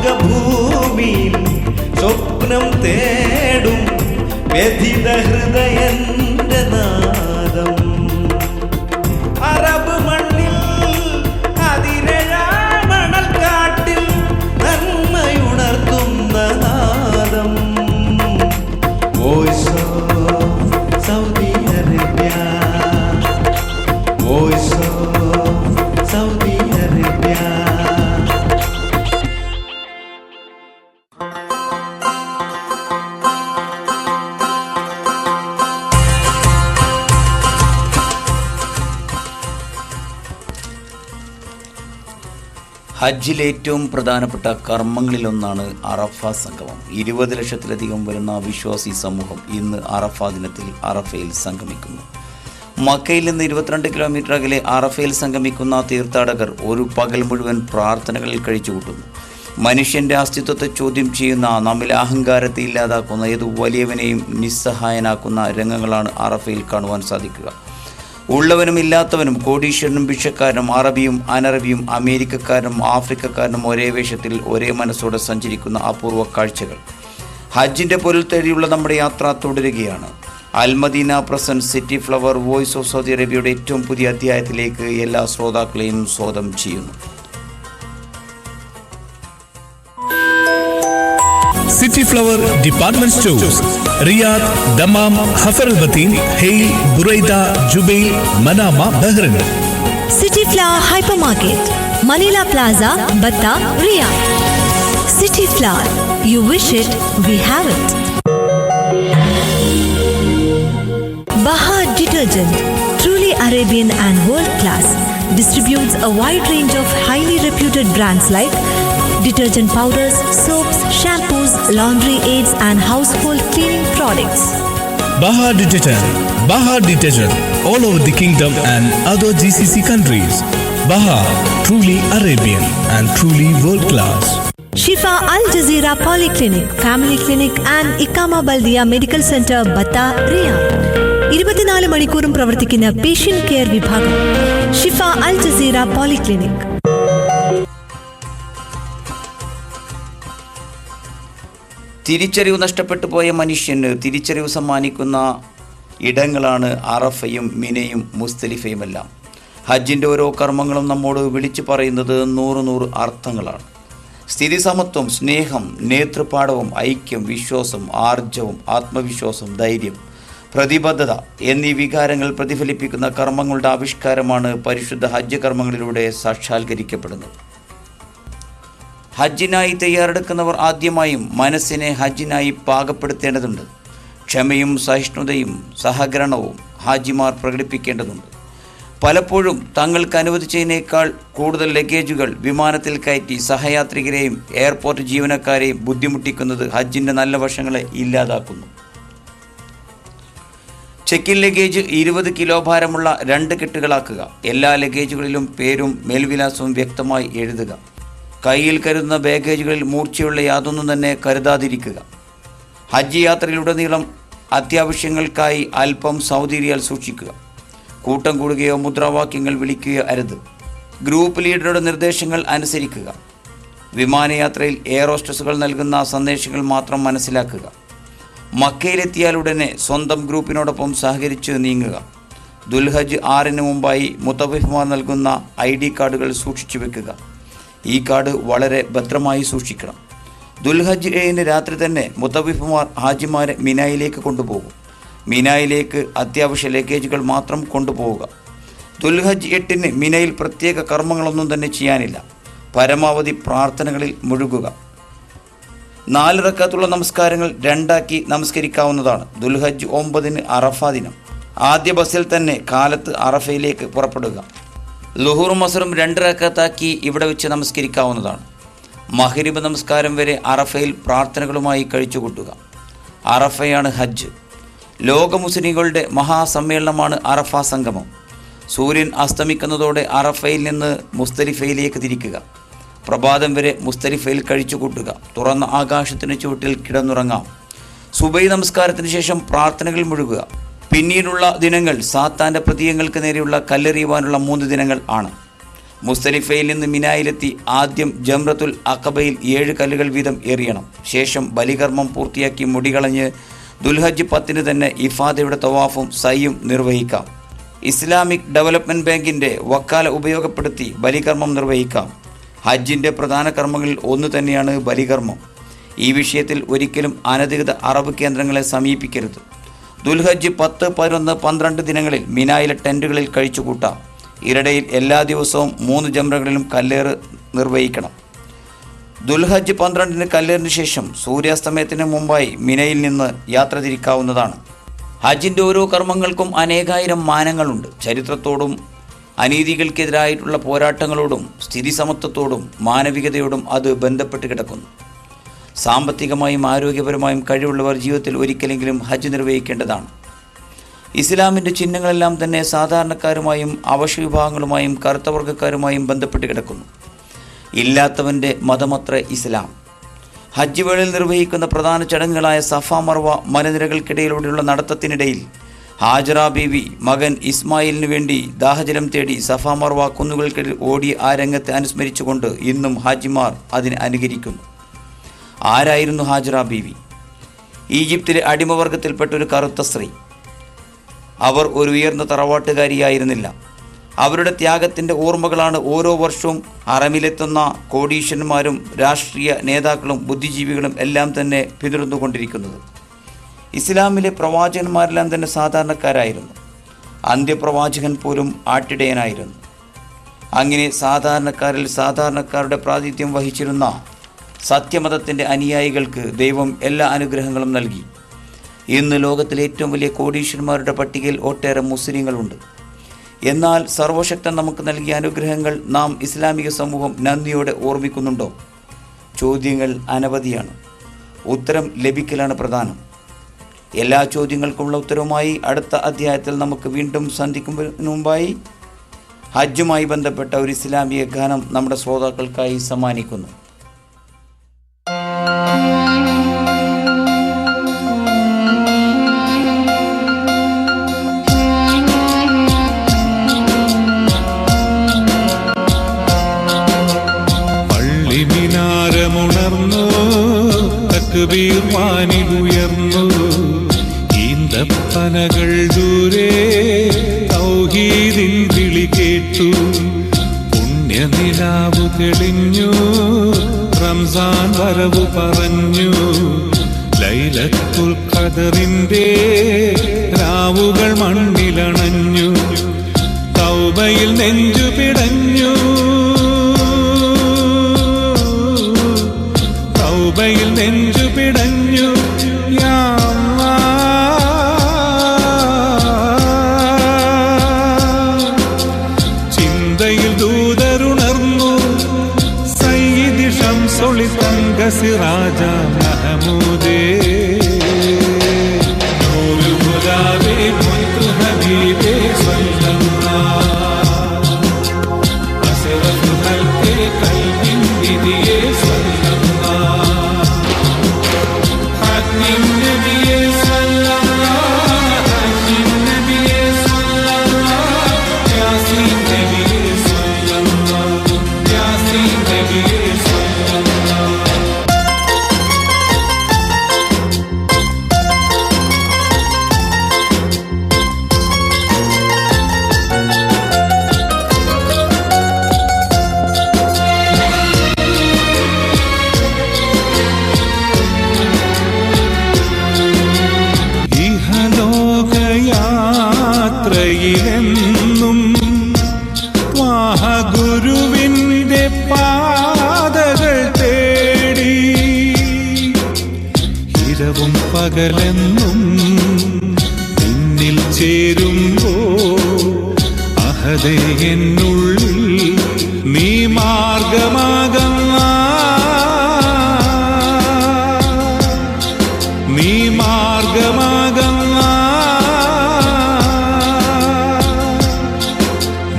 മാർഗഭൂമിയിൽ സ്വപ്നം തേടും വ്യഥിത ഹൃദയന്റെ നാദം. അറബ് മണ്ണിൽ അതിരഴാമണൽക്കാട്ടിൽ നന്മയുണർത്തുന്ന നാദം. Voice of Saudi Arabia, voice of Saudi Arabia. ഹജ്ജിലെ ഏറ്റവും പ്രധാനപ്പെട്ട കർമ്മങ്ങളിലൊന്നാണ് അറഫ സംഗമം. 20 ലക്ഷത്തിലധികം വരുന്ന വിശ്വാസി സമൂഹം ഇന്ന് അറഫ ദിനത്തിൽ അറഫയിൽ സംഗമിക്കുന്നു. മക്കയിൽ നിന്ന് 22 കിലോമീറ്റർ അകലെ അറഫയിൽ സംഗമിക്കുന്ന തീർത്ഥാടകർ ഒരു പകൽ മുഴുവൻ പ്രാർത്ഥനകളിൽ കഴിച്ചുകൂട്ടുന്നു. മനുഷ്യൻ്റെ അസ്തിത്വത്തെ ചോദ്യം ചെയ്യുന്ന, നമ്മിലെ അഹങ്കാരത്തെ ഇല്ലാതാക്കുന്ന, ഏതു വലിയവനെയും നിസ്സഹായനാക്കുന്ന രംഗങ്ങളാണ് അറഫയിൽ കാണുവാൻ സാധിക്കുക. ഉള്ളവനും ഇല്ലാത്തവനും, കോടീശ്വരനും ഭിക്ഷക്കാരനും, അറബിയും അനറബിയും, അമേരിക്കക്കാരനും ആഫ്രിക്കക്കാരനും ഒരേ വേഷത്തിൽ ഒരേ മനസ്സോടെ സഞ്ചരിക്കുന്ന അപൂർവ കാഴ്ചകൾ. ഹജ്ജിൻ്റെ പൊരുൾ തേടിയുള്ള നമ്മുടെ യാത്ര തുടരുകയാണ്. Almadina presents City flower voice of Saudi അറേബ്യയുടെ ഏറ്റവും പുതിയ അധ്യായത്തിലേക്ക് എല്ലാ ശ്രോതാക്കളെയും സ്വാഗതം ചെയ്യുന്നു. City Flower department stores Riyadh, Dammam, Hafar Al Batin, Hail, Buraidah, Jubail, Manama, Bahrain. City Flower hyper market, മലീല plaza, Batha, Riyadh. City Flower, you wish it, we have it. Baha Detergent, truly Arabian and world class, distributes a wide range of highly reputed brands like detergent powders, soaps, shampoos, laundry aids and household cleaning products. Baha Detergent all over the kingdom and other GCC countries. Baha, truly Arabian and truly world class. Shifa Al Jazeera Polyclinic, Family Clinic and Ikama Baldia Medical Center, Bata, Riyadh. 24 മണിക്കൂറും പ്രവർത്തിക്കുന്ന patient care വിഭാഗം. ഷിഫ അൽ Jazeera polyclinic. തിരിച്ചറിവ് നഷ്ടപ്പെട്ടു പോയ മനുഷ്യന് തിരിച്ചറിവ് സമ്മാനിക്കുന്ന ഇടങ്ങളാണ് അറഫയും മിനയും മുസ്ദലിഫയുമെല്ലാം. ഹജ്ജിൻ്റെ ഓരോ കർമ്മങ്ങളും നമ്മോട് വിളിച്ചു പറയുന്നത് 100 അർത്ഥങ്ങളാണ്. സ്ഥിതി സമത്വം, സ്നേഹം, നേതൃപാടവം, ഐക്യം, വിശ്വാസം, ആർജവം, ആത്മവിശ്വാസം, ധൈര്യം, പ്രതിബദ്ധത എന്നീ വികാരങ്ങൾ പ്രതിഫലിപ്പിക്കുന്ന കർമ്മങ്ങളുടെ ആവിഷ്കാരമാണ് പരിശുദ്ധ ഹജ്ജ് കർമ്മങ്ങളിലൂടെ സാക്ഷാത്കരിക്കപ്പെടുന്നത്. ഹജ്ജിനായി തയ്യാറെടുക്കുന്നവർ ആദ്യമായും മനസ്സിനെ ഹജ്ജിനായി പാകപ്പെടുത്തേണ്ടതുണ്ട്. ക്ഷമയും സഹിഷ്ണുതയും സഹകരണവും ഹാജിമാർ പ്രകടിപ്പിക്കേണ്ടതുണ്ട്. പലപ്പോഴും തങ്ങൾക്ക് അനുവദിച്ചതിനേക്കാൾ കൂടുതൽ ലഗേജുകൾ വിമാനത്തിൽ കയറ്റി സഹയാത്രികരെയും എയർപോർട്ട് ജീവനക്കാരെയും ബുദ്ധിമുട്ടിക്കുന്നത് ഹജ്ജിൻ്റെ നല്ല വശങ്ങളെ ഇല്ലാതാക്കുന്നു. ചെക്കിൻ ലഗേജ് 20 കിലോ ഭാരമുള്ള 2 കെട്ടുകളാക്കുക. എല്ലാ ലഗേജുകളിലും പേരും മേൽവിലാസവും വ്യക്തമായി എഴുതുക. കയ്യിൽ കരുതുന്ന ബാഗേജുകളിൽ മൂർച്ചയുള്ള യാതൊന്നും തന്നെ കരുതാതിരിക്കുക. ഹജ്ജ് യാത്രയിലുടനീളം അത്യാവശ്യങ്ങൾക്കായി അല്പം സൗദി റിയാൽ സൂക്ഷിക്കുക. കൂട്ടം കൂടുകയോ മുദ്രാവാക്യങ്ങൾ വിളിക്കുകയോ അരുത്. ഗ്രൂപ്പ് ലീഡറുടെ നിർദ്ദേശങ്ങൾ അനുസരിക്കുക. വിമാനയാത്രയിൽ എയർ ഹോസ്റ്റസുകൾ നൽകുന്ന സന്ദേശങ്ങൾ മാത്രം മനസ്സിലാക്കുക. മക്കയിലെത്തിയാലുടനെ സ്വന്തം ഗ്രൂപ്പിനോടൊപ്പം സഹകരിച്ച് നീങ്ങുക. ദുൽഹജ്ജ് 6 മുമ്പായി മുത്തവ്വിഫുമാർ നൽകുന്ന ID കാർഡുകൾ സൂക്ഷിച്ചു വെക്കുക. ഈ കാർഡ് വളരെ ഭദ്രമായി സൂക്ഷിക്കണം. ദുൽഹജ്ജ് 7 രാത്രി തന്നെ മുത്തവ്വിഫുമാർ ഹാജിമാരെ മിനായിലേക്ക് കൊണ്ടുപോകും. മിനായിലേക്ക് അത്യാവശ്യ ലഗേജുകൾ മാത്രം കൊണ്ടുപോവുക. ദുൽഹജ്ജ് 8 മിനയിൽ പ്രത്യേക കർമ്മങ്ങളൊന്നും തന്നെ ചെയ്യാനില്ല. പരമാവധി പ്രാർത്ഥനകളിൽ മുഴുകുക. 4 റക്അത്തുള്ള നമസ്കാരങ്ങൾ 2 നമസ്കരിക്കാവുന്നതാണ്. ദുൽഹജ്ജ് 9 അറഫ ദിനം. ആദ്യ ബസ്സിൽ തന്നെ കാലത്ത് അറഫയിലേക്ക് പുറപ്പെടുക. ലുഹൂറും അസറും 2 റക്അത്താക്കി ഇവിടെ വെച്ച് നമസ്കരിക്കാവുന്നതാണ്. മഗ്രിബ് നമസ്കാരം വരെ അറഫയിൽ പ്രാർത്ഥനകളുമായി കഴിച്ചുകൂട്ടുക. അറഫയാണ് ഹജ്ജ്. ലോക മുസ്ലിങ്ങളുടെ മഹാസമ്മേളനമാണ് അറഫ സംഗമം. സൂര്യൻ അസ്തമിക്കുന്നതോടെ അറഫയിൽ നിന്ന് മുസ്ദലിഫയിലേക്ക് തിരിക്കുക. പ്രഭാതം വരെ മുസ്ദലിഫയിൽ കഴിച്ചുകൂട്ടുക. തുറന്ന ആകാശത്തിന് ചുവട്ടിൽ കിടന്നുറങ്ങാം. സുബൈ നമസ്കാരത്തിന് ശേഷം പ്രാർത്ഥനകൾ മുഴുകുക. പിന്നീടുള്ള ദിനങ്ങൾ സാത്താൻ്റെ പ്രതീകങ്ങൾക്ക് നേരെയുള്ള കല്ലെറിയുവാനുള്ള 3 ദിനങ്ങൾ ആണ്. മുസ്തലിഫയിൽ നിന്ന് മിനായിലെത്തി ആദ്യം ജംറത്തുൽ അഖബയിൽ 7 കല്ലുകൾ വീതം എറിയണം. ശേഷം ബലികർമ്മം പൂർത്തിയാക്കി മുടികളഞ്ഞ് ദുൽഹജ്ജ് 10 തന്നെ ഇഫാദയുടെ തവാഫും സയ്യും നിർവഹിക്കാം. ഇസ്ലാമിക് ഡെവലപ്മെൻറ്റ് ബാങ്കിൻ്റെ വക്കാല ഉപയോഗപ്പെടുത്തി ബലികർമ്മം നിർവഹിക്കാം. ഹജ്ജിൻ്റെ പ്രധാന കർമ്മങ്ങളിൽ ഒന്ന് തന്നെയാണ് ബലികർമ്മം. ഈ വിഷയത്തിൽ ഒരിക്കലും അനധികൃത അറബ് കേന്ദ്രങ്ങളെ സമീപിക്കരുത്. ദുൽഹജ്ജ് 10, 11, 12 ദിനങ്ങളിൽ മിനായിലെ ടെൻറ്റുകളിൽ കഴിച്ചുകൂട്ടാം. ഇരടയിൽ എല്ലാ ദിവസവും 3 ജംറകളിലും കല്ലേറ് നിർവഹിക്കണം. ദുൽഹജ്ജ് 12 കല്ലേറിന് ശേഷം സൂര്യാസ്തമയത്തിന് മുമ്പായി മിനയിൽ നിന്ന് യാത്ര തിരിക്കാവുന്നതാണ്. ഹജ്ജിൻ്റെ ഓരോ കർമ്മങ്ങൾക്കും അനേകായിരം മാനങ്ങളുണ്ട്. ചരിത്രത്തോടും അനീതികൾക്കെതിരായിട്ടുള്ള പോരാട്ടങ്ങളോടും സ്ഥിതിസമത്വത്തോടും മാനവികതയോടും അത് ബന്ധപ്പെട്ട് കിടക്കുന്നു. സാമ്പത്തികമായും ആരോഗ്യപരമായും കഴിവുള്ളവർ ജീവിതത്തിൽ ഒരിക്കലെങ്കിലും ഹജ്ജ് നിർവഹിക്കേണ്ടതാണ്. ഇസ്ലാമിൻ്റെ ചിഹ്നങ്ങളെല്ലാം തന്നെ സാധാരണക്കാരുമായും അവശവിഭാഗങ്ങളുമായും കറുത്തവർഗ്ഗക്കാരുമായും ബന്ധപ്പെട്ട് കിടക്കുന്നു. ഇല്ലാത്തവൻ്റെ മതമത്ര ഇസ്ലാം. ഹജ്ജ് വേളയിൽ നിർവഹിക്കുന്ന പ്രധാന ചടങ്ങുകളായ സഫ മർവ മലനിരകൾക്കിടയിലൂടെയുള്ള നടത്തത്തിനിടയിൽ ഹാജറ ബീവി മകൻ ഇസ്മായിലിനു വേണ്ടി ദാഹജലം തേടി സഫ മർവ കുന്നുകൾക്കിടയിൽ ഓടി ആ രംഗത്തെ അനുസ്മരിച്ചുകൊണ്ട് ഇന്നും ഹാജിമാർ അതിനെ അനുകരിക്കുന്നു. ആരായിരുന്നു ഹാജറ ബീവി? ഈജിപ്തിലെ അടിമവർഗത്തിൽപ്പെട്ട ഒരു കറുത്ത സ്ത്രീ. അവർ ഒരു ഉയർന്ന തറവാട്ടുകാരിയായിരുന്നില്ല. അവരുടെ ത്യാഗത്തിൻ്റെ ഓർമ്മകളാണ് ഓരോ വർഷവും ഹറമിലെത്തുന്ന കോടീശ്വരന്മാരും രാഷ്ട്രീയ നേതാക്കളും ബുദ്ധിജീവികളും എല്ലാം തന്നെ പിന്തുടർന്നുകൊണ്ടിരിക്കുന്നത്. ഇസ്ലാമിലെ പ്രവാചകന്മാരെല്ലാം തന്നെ സാധാരണക്കാരായിരുന്നു. അന്ത്യപ്രവാചകൻ പോലും ആട്ടിടയനായിരുന്നു. അങ്ങനെ സാധാരണക്കാരിൽ സാധാരണക്കാരുടെ പ്രാതിനിധ്യം വഹിച്ചിരുന്ന സത്യമതത്തിൻ്റെ അനുയായികൾക്ക് ദൈവം എല്ലാ അനുഗ്രഹങ്ങളും നൽകി. ഇന്ന് ലോകത്തിലെ ഏറ്റവും വലിയ കോടീശ്വരന്മാരുടെ പട്ടികയിൽ ഒട്ടേറെ മുസ്ലിങ്ങളുണ്ട്. എന്നാൽ സർവശക്തൻ നമുക്ക് നൽകിയ അനുഗ്രഹങ്ങൾ നാം ഇസ്ലാമിക സമൂഹം നന്ദിയോടെ ഓർമ്മിക്കുന്നുണ്ടോ? ചോദ്യങ്ങൾ അനവധിയാണ്. ഉത്തരം ലഭിക്കലാണ് പ്രധാനം. എല്ലാ ചോദ്യങ്ങൾക്കുമുള്ള ഉത്തരവുമായി അടുത്ത അധ്യായത്തിൽ നമുക്ക് വീണ്ടും സന്ധിക്കുന്നതിന് മുമ്പായി ഹജ്ജുമായി ബന്ധപ്പെട്ട ഒരു ഇസ്ലാമിക ഗാനം നമ്മുടെ ശ്രോതാക്കൾക്കായി സമ്മാനിക്കുന്നു. വാനിലുയർന്നു ഈന്തപ്പനകൾ ദൂരെ തൗഹീദിൻ വിളി കേട്ടു. പുണ്യനിലാവു തെളിഞ്ഞു, റംസാൻ വരവു പറഞ്ഞു. ലൈലത്തുൽ ഖദറിന്റെ രാവുകൾ മണ്ണിലണഞ്ഞു. തൗബയിൽ നെഞ്ചു പിടഞ്ഞു, തൗബയിൽ നെഞ്ചു പിടഞ്ഞു. യാ ചിന്തയിൽ ദൂതരുണർന്നു. സയ്യിദ് ശംസുൽ തങ്ക സിറാജ മഹമൂദേ, നൂറുൽ ഹുദാവേ മുത്തു ഹബീബേ സല്ലല്ലാഹ്, അസ്റഫുൽ ഖൽഖി ഖൽബിൻ വിദിയേ സല്ലല്ലാഹ്. യാത്രയിലെന്നും ഗുരുവിന്റെ പാതകൾ തേടി, ഇരവും പകലെന്നും നിന്നിൽ ചേരുമ്പോ അഹദേ എന്നുള്ളിൽ നീ മാർഗമാകുന്ന, നീ മാർഗമാകുന്ന,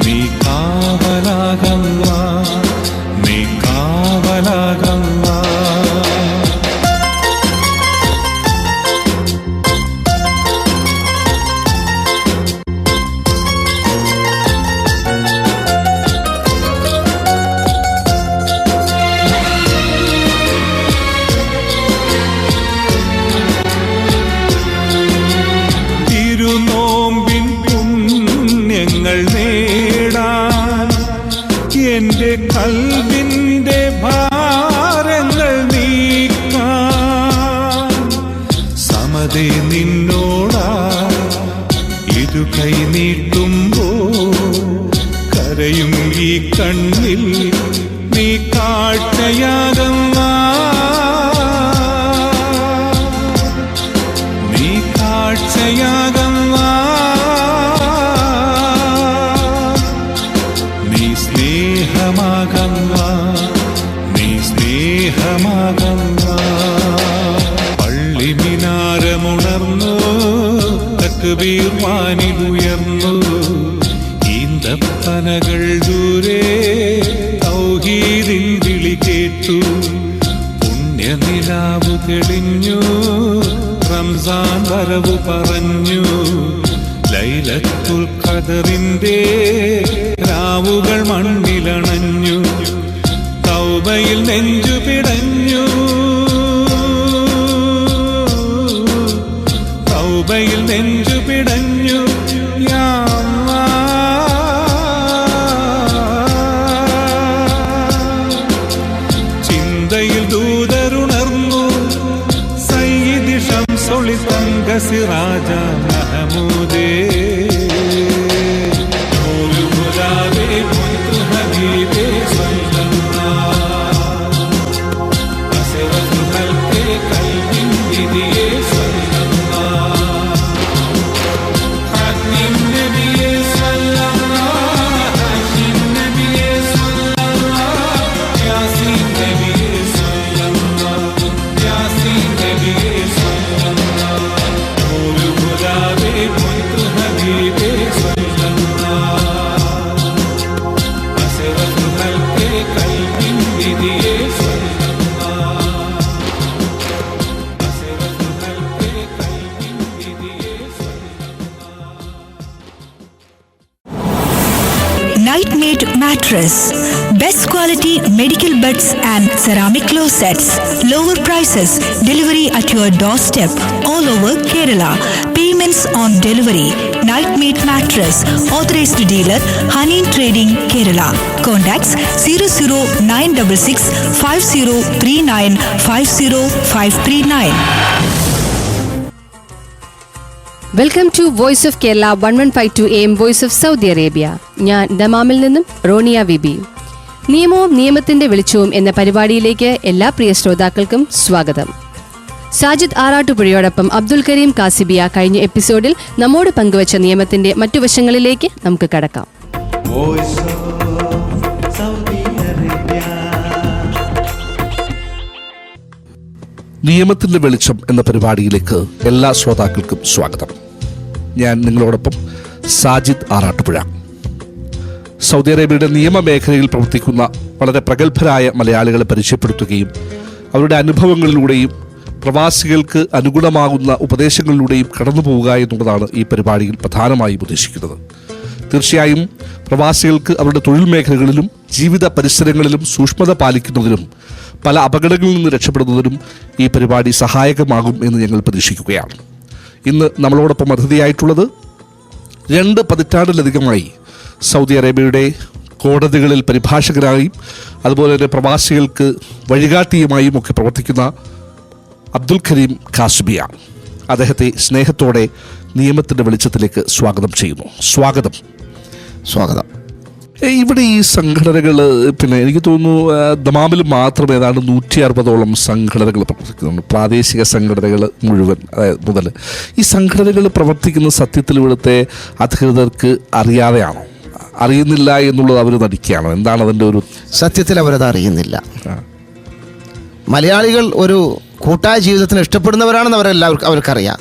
നീ കാവലാകുന്ന, നീ കാവലാകുന്ന. പള്ളി മിനാരമുണർന്നു, തക്ബീർ വാനിലുയർന്നു, ഈന്തപ്പനകൾ ദൂരെ തൗഹീദിൻ വിളി കേട്ടു. പുണ്യനിലാവു തെളിഞ്ഞു, റംസാൻ വരവു പറഞ്ഞു. ലൈലത്തുൽ ഖദറിന്റെ രാവുകൾ മണ്ണിലണഞ്ഞു. തൗബയിൽ നെഞ്ചു പിടഞ്ഞു, തൗബയിൽ നെഞ്ചു പിടഞ്ഞു. യാ ചിന്തയിൽ ദൂതരുണർന്നു, സയ്യിദ് ശംസുൽ തങ്ക സിറാജ മഹമൂദേ. Nightmate Mattress. Best quality medical beds and ceramic closets. Lower prices. Delivery at your doorstep. All over Kerala. Payments on delivery. Nightmate Mattress. Authorized dealer Hanin Trading, Kerala. Contacts 00966 5039 50539. Welcome to voice of Kerala 1152 AM voice of Saudi Arabia. ഞാൻ ദമാമിൽ നിന്നും റോണിയ വിബി. നിയമവും നിയമത്തിന്റെ വെളിച്ചവും എന്ന പരിപാടിയിലേക്ക് എല്ലാ പ്രിയ ശ്രോതാക്കൾക്കും സ്വാഗതം. സാജിദ് ആറാട്ടുപുഴയോടൊപ്പം അബ്ദുൽ കരീം കാസിബിയ കഴിഞ്ഞ എപ്പിസോഡിൽ നമ്മോട് പങ്കുവച്ച നിയമത്തിന്റെ മറ്റു വശങ്ങളിലേക്ക് നമുക്ക് കടക്കാം. Voice of Saudi Arabia. നിയമത്തിന്റെ വെളിച്ചം എന്ന പരിപാടിയിലേക്ക് എല്ലാ ശ്രോതാക്കൾക്കും സ്വാഗതം. ഞാൻ നിങ്ങളോടൊപ്പം സാജിദ് ആറാട്ടുപുഴ. സൗദി അറേബ്യയുടെ നിയമമേഖലയിൽ പ്രവർത്തിക്കുന്ന വളരെ പ്രഗത്ഭരായ മലയാളികളെ പരിചയപ്പെടുത്തുകയും അവരുടെ അനുഭവങ്ങളിലൂടെയും പ്രവാസികൾക്ക് അനുഗുണമാകുന്ന ഉപദേശങ്ങളിലൂടെയും കടന്നു പോവുക എന്നുള്ളതാണ് ഈ പരിപാടിയിൽ പ്രധാനമായും ഉദ്ദേശിക്കുന്നത്. തീർച്ചയായും പ്രവാസികൾക്ക് അവരുടെ തൊഴിൽ മേഖലകളിലും ജീവിത പരിസരങ്ങളിലും സൂക്ഷ്മത പാലിക്കുന്നതിനും പല അപകടങ്ങളിൽ നിന്ന് രക്ഷപ്പെടുന്നതിനും ഈ പരിപാടി സഹായകമാകും എന്ന് ഞങ്ങൾ പ്രതീക്ഷിക്കുകയാണ്. ഇന്ന് നമ്മളോടൊപ്പം അതിഥിയായിട്ടുള്ളത് 2 പതിറ്റാണ്ടിലധികമായി സൗദി അറേബ്യയുടെ കോടതികളിൽ പരിഭാഷകരായും അതുപോലെ തന്നെ പ്രവാസികൾക്ക് വഴികാട്ടിയുമായും ഒക്കെ പ്രവർത്തിക്കുന്ന അബ്ദുൽ കരീം കാസിബിയ. അദ്ദേഹത്തെ സ്നേഹത്തോടെ നിയമത്തിൻ്റെ വെളിച്ചത്തിലേക്ക് സ്വാഗതം ചെയ്യുന്നു. സ്വാഗതം. ഇവിടെ ഈ സംഘടനകൾ പിന്നെ എനിക്ക് തോന്നുന്നു ദമാമിൽ മാത്രം ഏതാണ്ട് 160ഓളം സംഘടനകൾ പ്രവർത്തിക്കുന്നുണ്ട്. പ്രാദേശിക സംഘടനകൾ മുഴുവൻ മുതൽ ഈ സംഘടനകൾ പ്രവർത്തിക്കുന്ന സത്യത്തിൽ ഇവിടുത്തെ അധികൃതർക്ക് അറിയാതെയാണോ, അറിയുന്നില്ല എന്നുള്ളത് അവർ നടിക്കുകയാണോ? എന്താണ് അതിൻ്റെ ഒരു സത്യത്തിൽ അവരത് അറിയുന്നില്ല. മലയാളികൾ ഒരു കൂട്ടായ ജീവിതത്തിന് ഇഷ്ടപ്പെടുന്നവരാണെന്ന് അവർക്കറിയാം.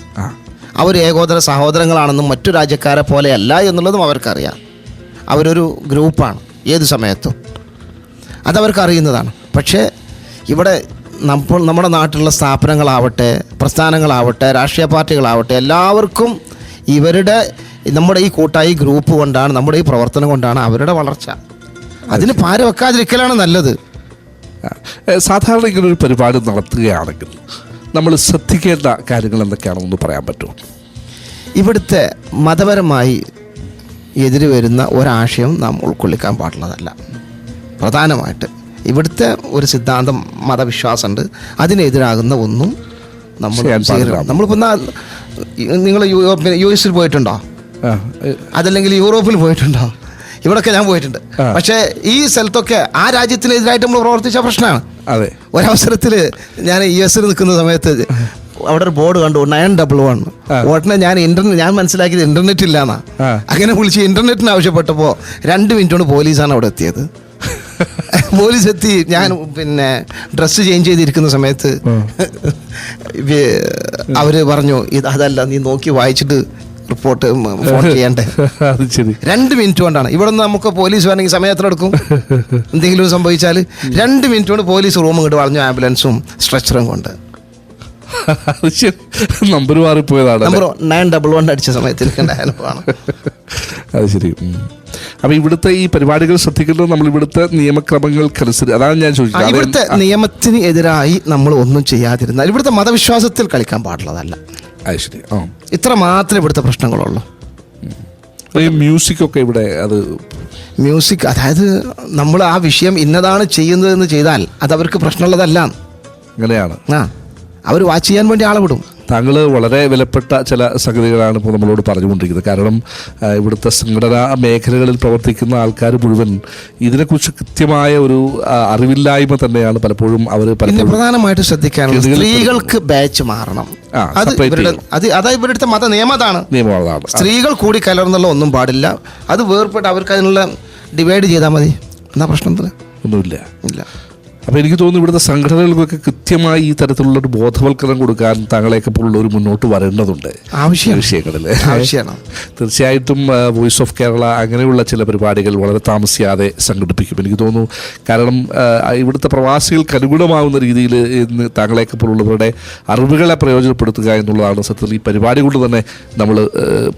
അവർ ഏകോദര സഹോദരങ്ങളാണെന്നും മറ്റു രാജ്യക്കാരെ പോലെയല്ല എന്നുള്ളതും അവർക്കറിയാം. അവരൊരു ഗ്രൂപ്പാണ് ഏത് സമയത്തും, അതവർക്കറിയുന്നതാണ്. പക്ഷേ ഇവിടെ നമ്മുടെ നാട്ടിലുള്ള സ്ഥാപനങ്ങളാവട്ടെ, പ്രസ്ഥാനങ്ങളാവട്ടെ, രാഷ്ട്രീയ പാർട്ടികളാവട്ടെ, എല്ലാവർക്കും നമ്മുടെ ഈ കൂട്ടായി ഗ്രൂപ്പ് കൊണ്ടാണ്, നമ്മുടെ ഈ പ്രവർത്തനം കൊണ്ടാണ് അവരുടെ വളർച്ച. അതിന് പാര വെക്കാതിരിക്കലാണ് നല്ലത്. സാധാരണ ഇങ്ങനൊരു പരിപാടി നടത്തുകയാണെങ്കിൽ നമ്മൾ ശ്രദ്ധിക്കേണ്ട കാര്യങ്ങൾ എന്തൊക്കെയാണെന്ന് പറയാൻ പറ്റുമോ? ഇവിടുത്തെ മതപരമായി എതിര് വരുന്ന ഒരാശയം നാം ഉൾക്കൊള്ളിക്കാൻ പാടുള്ളതല്ല. പ്രധാനമായിട്ട് ഇവിടുത്തെ ഒരു സിദ്ധാന്തം, മതവിശ്വാസമുണ്ട്, അതിനെതിരാകുന്ന ഒന്നും നമ്മളിപ്പോൾ നിങ്ങൾ US പോയിട്ടുണ്ടോ? അതല്ലെങ്കിൽ യൂറോപ്പിൽ പോയിട്ടുണ്ടോ? ഇവിടൊക്കെ ഞാൻ പോയിട്ടുണ്ട്. പക്ഷേ ഈ സ്ഥലത്തൊക്കെ ആ രാജ്യത്തിനെതിരായിട്ട് നമ്മൾ പ്രവർത്തിച്ച പ്രശ്നമാണ്. അതെ. ഒരവസരത്തിൽ ഞാൻ US നിൽക്കുന്ന സമയത്ത് അവിടെ ഒരു ബോർഡ് കണ്ടു 911. ഉടനെ ഞാൻ മനസ്സിലാക്കിയത് ഇന്റർനെറ്റ് ഇല്ലാന്നാ. അങ്ങനെ വിളിച്ച് ഇന്റർനെറ്റിന് ആവശ്യപ്പെട്ടപ്പോൾ 2 മിനിറ്റ് കൊണ്ട് പോലീസാണ് അവിടെ എത്തിയത്. പോലീസ് എത്തി. ഞാൻ പിന്നെ ഡ്രസ്സ് ചേഞ്ച് ചെയ്തിരിക്കുന്ന സമയത്ത് അവര് പറഞ്ഞു, അതല്ല, നീ നോക്കി വായിച്ചിട്ട് റിപ്പോർട്ട് ഫോൺ ചെയ്യണ്ടേ. 2 മിനിറ്റ് കൊണ്ടാണ്. ഇവിടെ നിന്ന് നമുക്ക് പോലീസ് വേണമെങ്കിൽ സമയത്തിനെടുക്കും. എന്തെങ്കിലും സംഭവിച്ചാൽ 2 മിനിറ്റ് കൊണ്ട് പോലീസ് റൂം ഇങ്ങോട്ട് വളഞ്ഞു, ആംബുലൻസും സ്ട്രെച്ചറും കൊണ്ട്. നമ്പർ മാറിപ്പോയതാണ്. നമ്പർ 911 അടിച്ച സമയത്ത് എനിക്കുണ്ട അനുഭവമാണ്. അത് ശരി. അപ്പൊ ഇവിടുത്തെ ഈ പരിപാടികൾ ശ്രദ്ധിക്കുന്നത് നമ്മൾ ഇവിടുത്തെ നിയമക്രമങ്ങൾക്കനുസരിച്ച്, അതാണ് ഞാൻ ചോദിച്ചത്. ഇവിടുത്തെ നിയമത്തിന് എതിരായി നമ്മൾ ഒന്നും ചെയ്യാതിരുന്നാൽ, ഇവിടുത്തെ മതവിശ്വാസത്തിൽ കളിക്കാൻ പാടുള്ളതല്ല. അത് ശരി. ഇത്ര മാത്രമേ ഇവിടുത്തെ പ്രശ്നങ്ങളുള്ളൂ. ഈ മ്യൂസിക് ഒക്കെ ഇവിടെ, അത് മ്യൂസിക്, അതായത് നമ്മൾ ആ വിഷയം ഇന്നതാണ് ചെയ്യുന്നതെന്ന് ചെയ്താൽ അത് അവർക്ക് പ്രശ്നമുള്ളതല്ല. അങ്ങനെയാണ്. അവർ വാച്ച് ചെയ്യാൻ വേണ്ടി ആളെ വിടും. താങ്കൾ വളരെ വിലപ്പെട്ട ചില സംഗതികളാണ് ഇപ്പോൾ നമ്മളോട് പറഞ്ഞുകൊണ്ടിരിക്കുന്നത്. കാരണം ഇവിടുത്തെ സംഘടനാ മേഖലകളിൽ പ്രവർത്തിക്കുന്ന ആൾക്കാർ മുഴുവൻ ഇതിനെക്കുറിച്ച് കൃത്യമായ ഒരു അറിവില്ലായ്മ തന്നെയാണ് പലപ്പോഴും അവർ. പിന്നെ പ്രധാനമായിട്ട് ശ്രദ്ധിക്കാനുള്ളത് സ്ത്രീകൾക്ക് ബാച്ച് മാറണം. അത് ഇവരുടെ മത നിയമതാണ്. സ്ത്രീകൾ കൂടി കലർന്നുള്ള ഒന്നും പാടില്ല. അത് വേർപെട്ട് അവർക്ക് അതിനുള്ള ഡിവൈഡ് ചെയ്താൽ മതി. എന്നാ പ്രശ്നത്തിൽ ഒന്നുമില്ല. ഇല്ല. അപ്പോൾ എനിക്ക് തോന്നുന്നു ഇവിടുത്തെ സംഘടനകൾക്കൊക്കെ കൃത്യമായി ഈ തരത്തിലുള്ള ഒരു ബോധവൽക്കരണം കൊടുക്കാൻ താങ്കളെയൊക്കെ പോലുള്ളവർ മുന്നോട്ട് വരേണ്ടതുണ്ട് വിഷയങ്ങളിൽ. തീർച്ചയായിട്ടും വോയിസ് ഓഫ് കേരള അങ്ങനെയുള്ള ചില പരിപാടികൾ വളരെ താമസിയാതെ സംഘടിപ്പിക്കും എനിക്ക് തോന്നുന്നു. കാരണം ഇവിടുത്തെ പ്രവാസികൾക്ക് അനുകൂലമാവുന്ന രീതിയിൽ ഇന്ന് താങ്കളെയൊക്കെ പോലുള്ളവരുടെ അറിവുകളെ പ്രയോജനപ്പെടുത്തുക എന്നുള്ളതാണ് സത്യത്തിൽ ഈ പരിപാടി കൊണ്ട് തന്നെ നമ്മൾ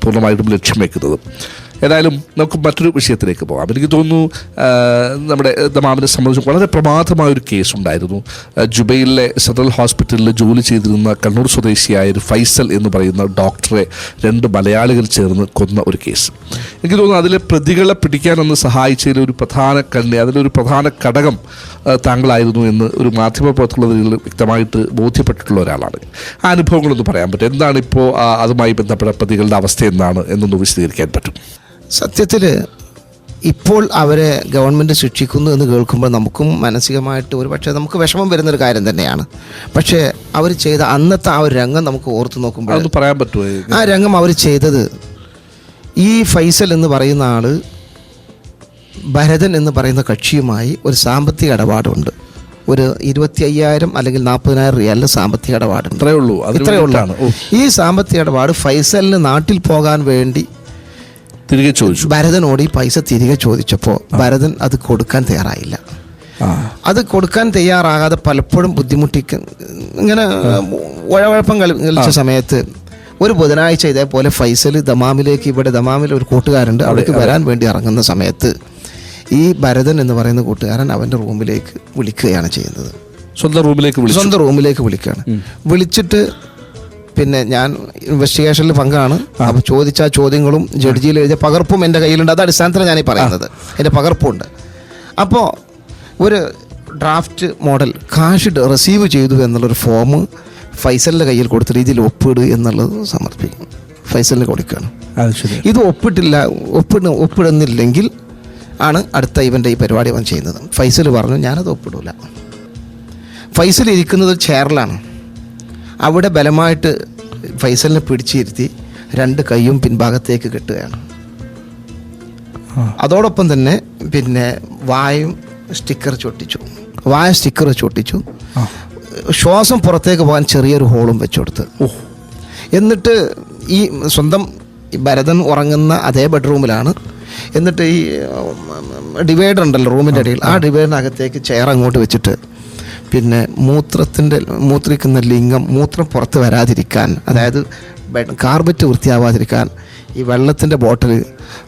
പൂർണ്ണമായിട്ടും ലക്ഷ്യം വയ്ക്കുന്നത്. ഏതായാലും നമുക്ക് മറ്റൊരു വിഷയത്തിലേക്ക് പോകാം. എനിക്ക് തോന്നുന്നു നമ്മുടെ ദമാമിനെ സംബന്ധിച്ച് വളരെ പ്രമാദമായൊരു കേസുണ്ടായിരുന്നു. ജുബൈലിലെ സെൻട്രൽ ഹോസ്പിറ്റലിൽ ജോലി ചെയ്തിരുന്ന കണ്ണൂർ സ്വദേശിയായ ഒരു ഫൈസൽ എന്ന് പറയുന്ന ഡോക്ടറെ 2 മലയാളികൾ ചേർന്ന് കൊന്ന ഒരു കേസ്. എനിക്ക് തോന്നുന്നു അതിലെ പ്രതികളെ പിടിക്കാനെന്ന് സഹായിച്ചതിൽ ഒരു പ്രധാന അതിലൊരു പ്രധാന ഘടകം താങ്കളായിരുന്നു എന്ന് ഒരു മാധ്യമപ്രവർത്തകത്തിൽ വ്യക്തമായിട്ട് ബോധ്യപ്പെട്ടിട്ടുള്ള ഒരാളാണ്. ആ അനുഭവങ്ങളൊന്ന് പറയാൻ പറ്റും. എന്താണ് ഇപ്പോൾ അതുമായി ബന്ധപ്പെട്ട പ്രതികളുടെ അവസ്ഥ എന്താണ് എന്നൊന്ന് വിശദീകരിക്കാൻ പറ്റും? സത്യത്തിൽ ഇപ്പോൾ അവരെ ഗവൺമെൻറ് ശിക്ഷിക്കുന്നു എന്ന് കേൾക്കുമ്പോൾ നമുക്കും മാനസികമായിട്ട് ഒരു പക്ഷേ നമുക്ക് വിഷമം വരുന്നൊരു കാര്യം തന്നെയാണ്. പക്ഷേ അവർ ചെയ്ത അന്നത്തെ ആ ഒരു രംഗം നമുക്ക് ഓർത്ത് നോക്കുമ്പോൾ അതൊന്ന് പറയാൻ പറ്റുമോ? ആ രംഗം അവർ ചെയ്തത്, ഈ ഫൈസൽ എന്ന് പറയുന്ന ആൾ ഭരതൻ എന്ന് പറയുന്ന കക്ഷിയുമായി ഒരു സാമ്പത്തിക ഇടപാടുണ്ട്. ഒരു 25,000 അല്ലെങ്കിൽ 40,000 റിയാലിൻ്റെ സാമ്പത്തിക ഇടപാടുണ്ട്. ഇത്രയേ ഉള്ളൂ. ഈ സാമ്പത്തിക ഇടപാട് ഫൈസലിന് നാട്ടിൽ പോകാൻ വേണ്ടി തിരികെ ചോദിച്ചു. ഭരതനോട് ഈ പൈസ തിരികെ ചോദിച്ചപ്പോൾ ഭരതൻ അത് കൊടുക്കാൻ തയ്യാറായില്ല. അത് കൊടുക്കാൻ തയ്യാറാകാതെ പലപ്പോഴും ഇങ്ങനെ ഉഴവഴപ്പം കളിച്ച സമയത്ത് ഒരു ബുധനാഴ്ച ഇതേപോലെ ഫൈസൽ ദമാമിലേക്ക്, ഇവിടെ ദമാമിൽ ഒരു കൂട്ടുകാരുണ്ട്, അവിടേക്ക് വരാൻ വേണ്ടി ഇറങ്ങുന്ന സമയത്ത് ഈ ഭരതൻ എന്ന് പറയുന്ന കൂട്ടുകാരൻ അവൻ്റെ റൂമിലേക്ക് വിളിക്കുകയാണ് ചെയ്യുന്നത്. സ്വന്തം റൂമിലേക്ക് വിളിക്കുകയാണ്. വിളിച്ചിട്ട് പിന്നെ ഞാൻ ഇൻവെസ്റ്റിഗേഷനിൽ പങ്കാണ്. അപ്പോൾ ചോദിച്ച ചോദ്യങ്ങളും ജഡ്ജിയിൽ എഴുതിയ പകർപ്പും എൻ്റെ കയ്യിലുണ്ട്. അത് അടിസ്ഥാനത്തിലാണ് ഞാനീ പറയുന്നത്. എൻ്റെ പകർപ്പുണ്ട്. അപ്പോൾ ഒരു ഡ്രാഫ്റ്റ് മോഡൽ കാശ് റിസീവ് ചെയ്തു എന്നുള്ളൊരു ഫോം ഫൈസലിൻ്റെ കയ്യിൽ കൊടുത്തിട്ട് ഇതിൽ ഒപ്പിട് എന്നുള്ളത് സമർപ്പിക്കും. ഫൈസലിന് കൊടുക്കുകയാണ്. ഇത് ഒപ്പിടുന്നില്ലെങ്കിൽ ആണ് അടുത്ത ഇവൻ്റെ ഈ പരിപാടി അവൻ ചെയ്യുന്നത്. ഫൈസൽ പറഞ്ഞു, ഞാനത് ഒപ്പിടില്ല. ഫൈസൽ ഇരിക്കുന്നത് ചെയറിലാണ്. അവിടെ ബലമായിട്ട് ഫൈസലിനെ പിടിച്ചിരുത്തി 2 കൈയും പിൻഭാഗത്തേക്ക് കെട്ടുകയാണ്. അതോടൊപ്പം തന്നെ പിന്നെ വായ സ്റ്റിക്കർ ചൊട്ടിച്ചു. ശ്വാസം പുറത്തേക്ക് പോകാൻ ചെറിയൊരു ഹോളും വെച്ചു കൊടുത്ത്. എന്നിട്ട് ഈ സ്വന്തം ഭരതൻ ഉറങ്ങുന്ന അതേ ബെഡ്റൂമിലാണ്. എന്നിട്ട് ഈ ഡിവൈഡർ ഉണ്ടല്ലോ റൂമിൻ്റെ ഇടയിൽ, ആ ഡിവൈഡറിനകത്തേക്ക് ചെയർ അങ്ങോട്ട് വെച്ചിട്ട് പിന്നെ മൂത്രിക്കുന്ന ലിംഗം മൂത്രം പുറത്ത് വരാതിരിക്കാൻ, അതായത് കാർബറ്റ് വൃത്തിയാവാതിരിക്കാൻ ഈ വെള്ളത്തിൻ്റെ ബോട്ടിൽ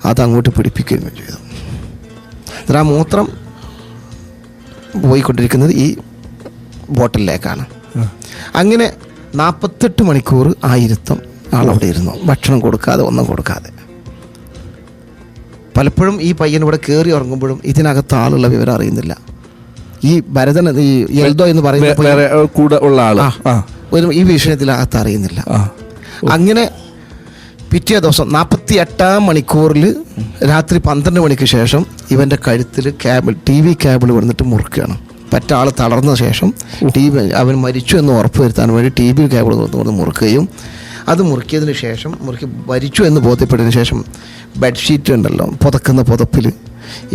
അതങ്ങോട്ട് പിടിപ്പിക്കുകയും ചെയ്തു. എന്നിട്ട് ആ മൂത്രം പോയിക്കൊണ്ടിരിക്കുന്നത് ഈ ബോട്ടിലേക്കാണ്. അങ്ങനെ 48 മണിക്കൂർ ആളവിടെ ഇരുന്നു, ഭക്ഷണം കൊടുക്കാതെ ഒന്നും കൊടുക്കാതെ. പലപ്പോഴും ഈ പയ്യൻ ഇവിടെ കയറി ഉറങ്ങുമ്പോഴും ഇതിനകത്ത് ആളുള്ള വിവരം അറിയുന്നില്ല. ഈ ഭരതൻ, ഈ എൽദോ എന്ന് പറയുന്ന കൂടെ ഉള്ള ആൾ ഈ വിഷയത്തിനകത്ത് അറിയുന്നില്ല. അങ്ങനെ പിറ്റേ ദിവസം 48-ാം മണിക്കൂറിൽ രാത്രി 12 മണിക്ക് ശേഷം ഇവൻ്റെ കഴുത്തിൽ TV കേബിൾ വന്നിട്ട് മുറുക്കുകയാണ്. പറ്റ ആൾ തളർന്ന ശേഷം അവൻ മരിച്ചു എന്ന് ഉറപ്പ് വരുത്താൻ വേണ്ടി TV കേബിൾ വന്ന് മുറുക്കുകയും അത് മുറുക്കിയതിന് ശേഷം മരിച്ചു എന്ന് ബോധ്യപ്പെട്ടതിന് ശേഷം ബെഡ്ഷീറ്റ് ഉണ്ടല്ലോ, പുതക്കുന്ന പുതപ്പിൽ